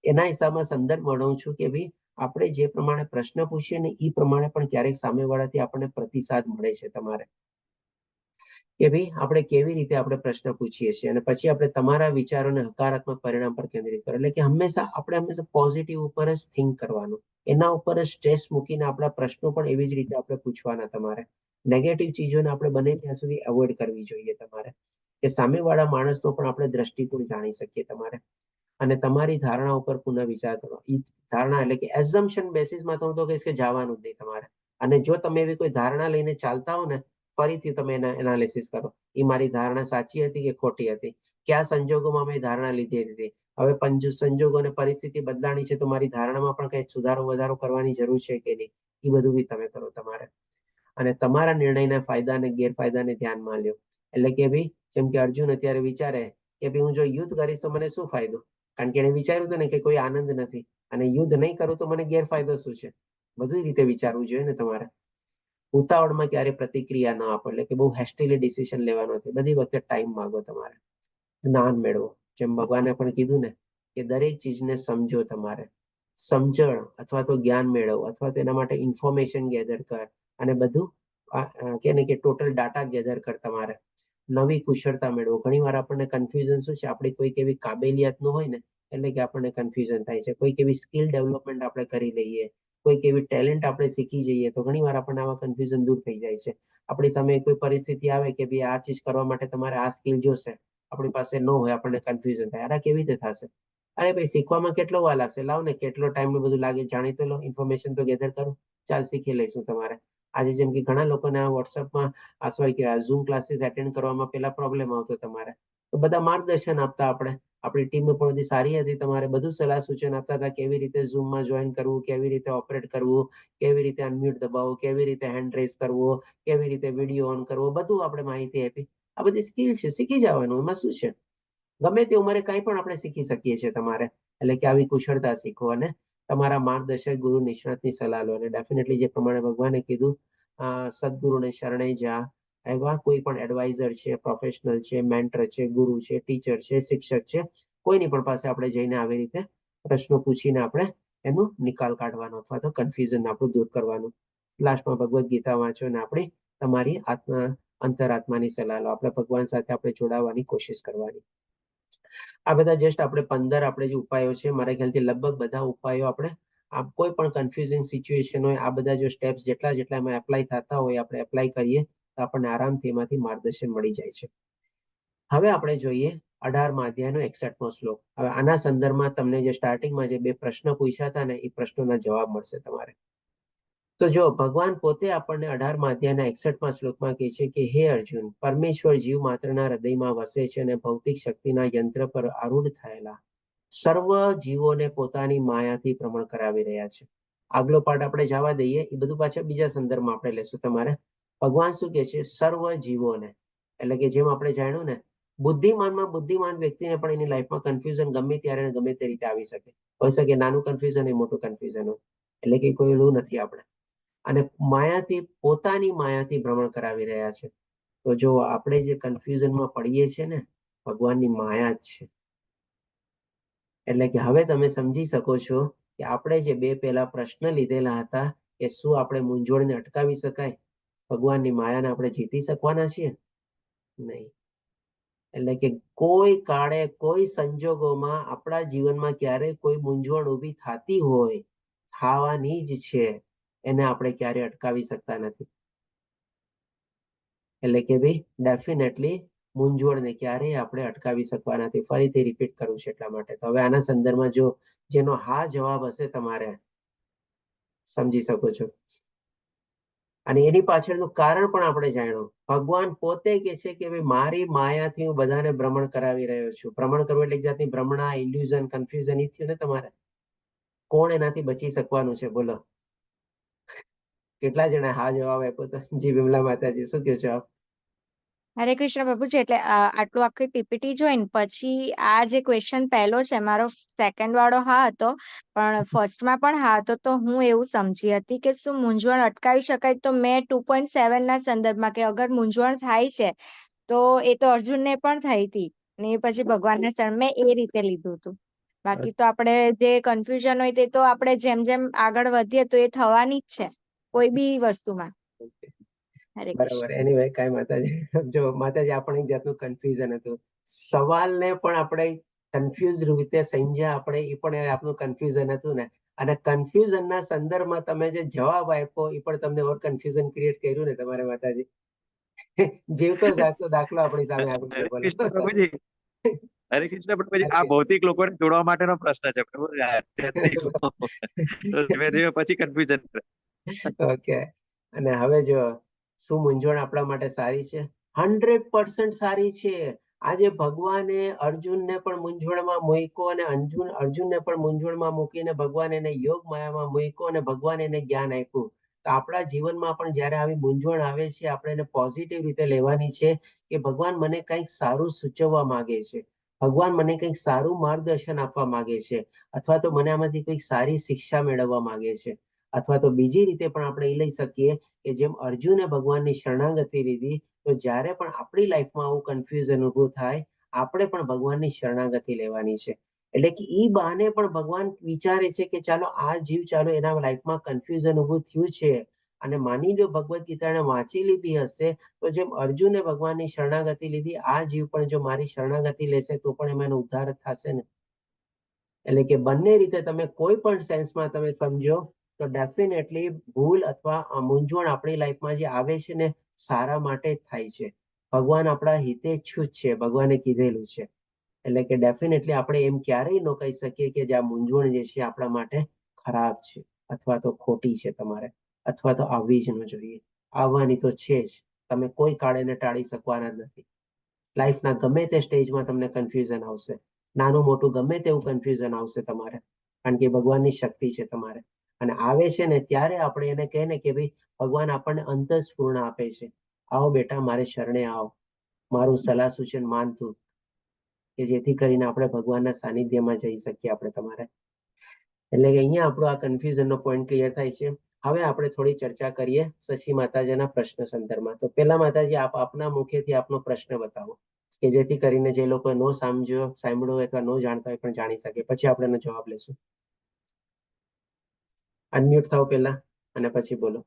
એના હિસાબમાં સંદર્ભ મળવું છું કે ભાઈ આપણે જે પ્રમાણે પ્રશ્ન પૂછીએ ને એ પ્રમાણે પણ ક્યારેક સામેવાળાથી આપણને પ્રતિસાદ મળે છે તમારે, કે ભાઈ આપણે કેવી રીતે આપણે પ્રશ્ન પૂછીએ છીએ, અને પછી આપણે તમારા વિચારોને હકારાત્મક પરિણામ પર કેન્દ્રિત કરો. એટલે કે હંમેશા પોઝિટિવ ઉપર જ થિંક કરવાનું, એના ઉપર જ સ્ટ્રેસ મૂકીને આપણા પ્રશ્નો પણ એવી જ રીતે આપણે પૂછવાના તમારે. નેગેટિવ ચીજોને આપણે બને ત્યાં સુધી અવોઇડ કરવી જોઈએ તમારે, કે સામેવાળા માણસનો પણ આપણે દ્રષ્ટિકોણ જાણી શકીએ તમારે. અને તમારી ધારણા ઉપર પુનઃ વિચાર કરો. એ ધારણા એટલે કે એઝમ્પશન બેસિસમાં તો હું તો કહીશ કે જવાનું જ નહીં તમારે. અને જો તમે એવી કોઈ ધારણા લઈને ચાલતા હો ને, ફરીથી તમે એના એનાલિસિસ કરો, એ મારી ધારણા સાચી હતી કે ખોટી હતી, કયા સંજોગોમાં મેં ધારણા લીધી હતી, હવે સંજોગો અને પરિસ્થિતિ બદલાણી છે તો મારી ધારણામાં પણ કઈ સુધારો વધારો કરવાની જરૂર છે કે નહીં, એ બધું બી તમે કરો તમારે. અને તમારા નિર્ણયના ફાયદા અને ગેરફાયદાને ધ્યાનમાં લ્યો. એટલે કે ભાઈ જેમ કે અર્જુન અત્યારે વિચારે કે ભાઈ હું જો યુદ્ધ કરીશ તો મને શું ફાયદો, કારણ કે એને વિચાર્યું હતું ને કે કોઈ આનંદ નથી, અને યુદ્ધ નહીં કરું તો મને ગેરફાયદો શું છે. બધી રીતે વિચારવું જોઈએ ને તમારે. ઉતાવળમાં ક્યારે પ્રતિક્રિયા ન આપો, એટલે કે બહુ હેસ્ટીલી ડિસિઝન લેવાનો છે. બધી વખતે ટાઈમ માંગો તમારે, જ્ઞાન મેળવો. જેમ ભગવાને પણ કીધું ને કે દરેક ચીજને સમજો તમારે, સમજણ અથવા તો જ્ઞાન મેળવો, અથવા તો એના માટે ઇન્ફોર્મેશન ગેધર કર, અને બધું કે ને કે ટોટલ ડાટા ગેધર કર તમારે. નવી કુશળતા મેળવો. ઘણી વાર આપણને કન્ફ્યુઝન શું છે, આપણી કોઈક એવી કાબેલિયત ન હોય ને એટલે કે આપણને કન્ફ્યુઝન થાય છે. કોઈક એવી સ્કિલ ડેવલપમેન્ટ આપણે કરી લઈએ, કોઈક એવી ટેલેન્ટ આપણે શીખી જઈએ તો ઘણી વાર આપણને આવા કન્ફ્યુઝન દૂર થઈ જાય છે. આપણી સામે કોઈ પરિસ્થિતિ આવે કે ભાઈ આ ચીજ કરવા માટે તમારે આ સ્કિલ જોશે, આપણી પાસે ન હોય, આપણને કન્ફ્યુઝન થાય, અરે કેવી રીતે થશે, અરે ભાઈ શીખવામાં કેટલો વાર લાગશે, લાવ ને કેટલો ટાઈમ બધું લાગે, જાણી તો લો, ઇન્ફોર્મેશન તો ગેધર કરો, ચાલ શીખી લઈશું તમારે. આજે જેમ કે ઘણા લોકોને આ વોટ્સઅપમાં ઝૂમ ક્લાસીસ એટેન્ડ કરવામાં પેલા પ્રોબ્લેમ આવતો તમારે, તો બધા માર્ગદર્શન આપતા, આપણી ટીમ પણ બધી સારી હતી, તમારે બધું સલાહ સૂચન આપતા હતા, કેવી રીતે ઝૂમમાં જોઈન કરવું, કેવી રીતે ઓપરેટ કરવું, કેવી રીતે અનમ્યુટ દબાવવું, કેવી રીતે હેન્ડ રેઝ કરવો, કેવી રીતે વિડીયો ઓન કરવો, બધું આપણે માહિતી આપી. આ બધી સ્કિલ છે, શીખી જવાનું, એમાં શું છે. ગમે તે ઉંમરે કંઈ પણ આપણે શીખી શકીએ છીએ તમારે. એટલે કે આવી કુશળતા શીખો અને તમારા માર્ગદર્શક ગુરુ નિષ્ણાતની સલાહ લો. અને ડેફિનેટલી જે પ્રમાણે ભગવાને કીધું, સદગુરુને શરણે જા. એવા કોઈ પણ એડવાઇઝર છે, પ્રોફેશનલ છે, મેન્ટર છે, ગુરુ છે, ટીચર છે, શિક્ષક છે, કોઈની પણ પાસે આપણે જઈને આવી રીતે પ્રશ્નો પૂછીને આપણે એનો નિકાલ કાઢવાનો અથવા તો કન્ફ્યુઝન આપણું દૂર કરવાનું. લાસ્ટમાં ભગવદ્ ગીતા વાંચો અને આપણી તમારી અંતરાત્માની સલાહ લો. આપણે ભગવાન સાથે આપણે જોડાવાની કોશિશ કરવાની. આ બધા જસ્ટ આપણે 15 આપણે જે ઉપાયો છે, મારા ખ્યાલથી લગભગ બધા ઉપાયો આપણે કોઈ પણ કન્ફ્યુઝિંગ સિચ્યુએશન હોય, આ બધા જો સ્ટેપ્સ જેટલા એમાં એપ્લાય થતા હોય, આપણે એપ્લાય કરીએ તો આપણને આરામથી એમાંથી માર્ગદર્શન મળી જાય છે. હવે આપણે જોઈએ 18મા અધ્યાયનો 61મો શ્લોક. હવે આના સંદર્ભમાં તમને જે સ્ટાર્ટિંગમાં જે બે પ્રશ્ન પૂછ્યા હતા ને એ પ્રશ્નોના જવાબ મળશે તમારે. તો જો ભગવાન પોતે આપણને 18મા અધ્યાયના 61મા શ્લોકમાં કહે છે કે હે અર્જુન, પરમેશ્વર જીવ માત્રના હૃદયમાં વસે છે અને ભૌતિક શક્તિના યંત્ર પર આરૂઢ થયેલા સર્વ જીવોને પોતાની માયાથી ભ્રમણ કરાવી રહ્યા છે. આગલો પાઠ આપણે જવા દઈએ, એ બધું પાછા બીજા સંદર્ભમાં આપણે લેશું. તમારે ભગવાન શું કહે છે? સર્વ જીવોને, એટલે કે જેમ આપણે જાણ્યું ને, બુદ્ધિમાનમાં બુદ્ધિમાન વ્યક્તિને પણ એની લાઈફમાં કન્ફ્યુઝન ગમે ત્યારે ગમે તે રીતે આવી શકે. હોઈ શકે નાનું કન્ફ્યુઝન એ મોટું કન્ફ્યુઝન હોય, એટલે કે કોઈ એવું નથી આપણે. અને માયાથી, પોતાની માયાથી ભ્રમણ કરાવી રહ્યા છે. તો જો આપણે જે કન્ફ્યુઝનમાં પડીએ છીએ ને, ભગવાનની માયા જ છે. એટલે કે હવે તમે સમજી શકો છો કે આપણે જે બે પહેલા પ્રશ્ન લીધેલા હતા કે શું આપણે મૂંઝવણને અટકાવી શકાય, ભગવાનની માયાને આપણે જીતી શકવાના છીએ? નહીં. એટલે કે કોઈ કાળે, કોઈ સંજોગોમાં આપણા જીવનમાં ક્યારે કોઈ મૂંઝવણ ઊભી થતી હોય, થવાની જ છે, એને આપણે ક્યારે અટકાવી શકતા નથી. એટલે કે ભાઈ ડેફિનેટલી મૂંઝવણને ક્યારેય આપણે અટકાવી શકવા નથી. ફરીથી રિપીટ કરું છું એટલા માટે. તો હવે આના સંદર્ભમાં જો જેનો હા જવાબ હશે તમારે સમજી શકો છો. અને એની પાછળનું કારણ પણ આપણે જાણ્યું. ભગવાન પોતે કહે છે કે ભાઈ મારી માયાથી હું બધાને ભ્રમણ કરાવી રહ્યો છું. ભ્રમણ કરવું એટલે એક જાતની ભ્રમણા, ઇલ્યુઝન, કન્ફ્યુઝન ઈ થયું ને તમારે. કોણ એનાથી બચી શકવાનું છે? બોલો. કેટલા જણા હા જવાબ આપ્યો તો? જી વિમલા માતાજી, શું કહો છો આપ?
હરે કૃષ્ણ પ્રભુજી. એટલે આટલું આખી પીપીટી જોઈને પછી આ જે ક્વેશ્ચન પહેલો છે મારો સેકન્ડ વાળો હા હતો, પણ ફર્સ્ટમાં પણ હા હતો. તો હું એવું સમજી હતી કે શું મૂંઝવણ અટકાવી શકાય? તો મેં 2.7 ના સંદર્ભમાં કે અગર મૂંઝવણ થાય છે તો એ તો અર્જુનને પણ થઈ હતી ને એ પછી ભગવાનના શરણ, મેં એ રીતે લીધું હતું. બાકી તો આપણે જે કન્ફ્યુઝન હોય તે તો આપણે જેમ જેમ આગળ વધીએ તો એ થવાની જ છે કોઈ બી વસ્તુમાં. હરે કૃષ્ણ.
બરાબર. એનીવે કાંઈ માતાજી, જો માતાજી આપણે એક જાતનું કન્ફ્યુઝન હતું. સવાલને પણ આપણે કન્ફ્યુઝ રીતે સમજ્યા આપણે, એ પણ આપણું કન્ફ્યુઝન હતું ને. અને કન્ફ્યુઝનના સંદર્ભમાં તમે જે જવાબ આપ્યો એ પણ તમને ઓર કન્ફ્યુઝન ક્રિએટ કર્યું ને તમારે માતાજી. જીવતો જાગતો દાખલો આપણી સામે આવી
હરે
ગયો. બોલો.
કૃષ્ણ પ્રભુજી. હરે કૃષ્ણ પ્રભુજી. આ ભૌતિક લોકોને જોડવા માટેનો પ્રશ્ન છે, બરાબર? આધ્યાત્મિક લોકો. તો ધીમે ધીમે પછી કન્ફ્યુઝન.
ઓકે. અને હવે જો શું મૂંઝવણ આપણા માટે સારી છે? 100% સારી છે. આજે ભગવાને અર્જુનને પણ મૂંઝવણમાં મૂક્યો અને અર્જુનને પણ મૂંઝવણમાં મૂકીને ભગવાન એને યોગ માયામાં મૂક્યો અને ભગવાન એને જ્ઞાન આપ્યું. તો આપણા જીવનમાં પણ જ્યારે આવી મૂંઝવણ આવે છે, આપણે એને પોઝિટિવ રીતે લેવાની છે કે ભગવાન મને કંઈક સારું સૂચવવા માંગે છે, ભગવાન મને કંઈક સારું માર્ગદર્શન આપવા માંગે છે, અથવા તો મને આમાંથી કંઈક સારી શિક્ષા મેળવવા માંગે છે. અથવા તો બીજી રીતે પણ આપણે એ લઈ શકીએ કે જેમ અર્જુને ભગવાનની શરણાગતિ લીધી, તો જ્યારે પણ આપણી લાઈફમાં આવું કન્ફ્યુઝન ઊભું થાય, આપણે પણ ભગવાનની શરણાગતિ લેવાની છે. એટલે કે ઈ બહાને પણ ભગવાન વિચારે છે કે ચાલો આ જીવ, ચાલો એના લાઈફમાં કન્ફ્યુઝન ઊભું થયું છે, અને માની લો ભગવદ્ ગીતાને વાંચેલી બી હશે, તો જેમ અર્જુને ભગવાનની શરણાગતિ લીધી, આ જીવ પણ જો મારી શરણાગતિ લેશે તો પણ એમાં એનો ઉદ્ધાર થશે ને. એટલે કે બંને રીતે તમે કોઈ પણ સેન્સમાં તમે સમજો તો ડેફિનેટલી ભૂલ અથવા મૂંઝવણ આપણી લાઈફમાં જે આવે છે ને, સારા માટે જ થાય છે. ભગવાન આપણા હિતેચ્છુ જ છે, ભગવાને કીધેલું છે. એટલે કે ડેફિનેટલી આપણે એમ ક્યારેય ન કહી શકીએ કે જે આ મૂંઝવણ જે છે આપણા માટે ખરાબ છે અથવા તો ખોટી છે તમારે, અથવા તો આવવી જ ન જોઈએ. આવવાની તો છે જ. તમે કોઈ કાળે એને ટાળી શકવાના જ નથી. લાઈફના ગમે તે સ્ટેજમાં તમને કન્ફ્યુઝન આવશે, નાનું મોટું ગમે તેવું કન્ફ્યુઝન આવશે તમારે, કારણ કે ભગવાનની શક્તિ છે તમારે. અને આવે છે ને ત્યારે આપણે એને કહે ને કે ભાઈ ભગવાન આપણને અંતસ્ફૂર્ણ આપે છે, આવો બેટા મારે શરણે આવો, મારું સલાહ સૂચન માનતું, કે જેથી કરીને આપણે ભગવાનના સાનિધ્યમાં જઈ શકીએ આપણે તમારે. એટલે કે અહીંયા આપણો આ કન્ફ્યુઝનનો પોઈન્ટ ક્લિયર થાય છે. હવે આપણે થોડી ચર્ચા કરીએ શશી માતાજીના પ્રશ્ન સંદર્ભમાં. તો પહેલા માતાજી આપ આપના મુખેથી આપનો પ્રશ્ન બતાવો, કે જેથી કરીને જે લોકો નો સાંભળ્યો અથવા નો જાણતા હોય પણ જાણી શકે. પછી આપણે એનો જવાબ લેશું. અનમ્યુટ થાવ પહેલા અને પછી બોલો.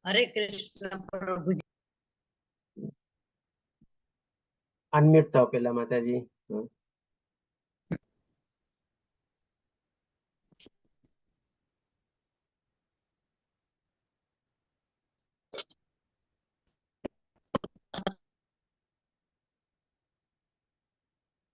હરે કૃષ્ણ પ્રભુજી.
અનમ્યુટ થાવ પહેલા માતાજી.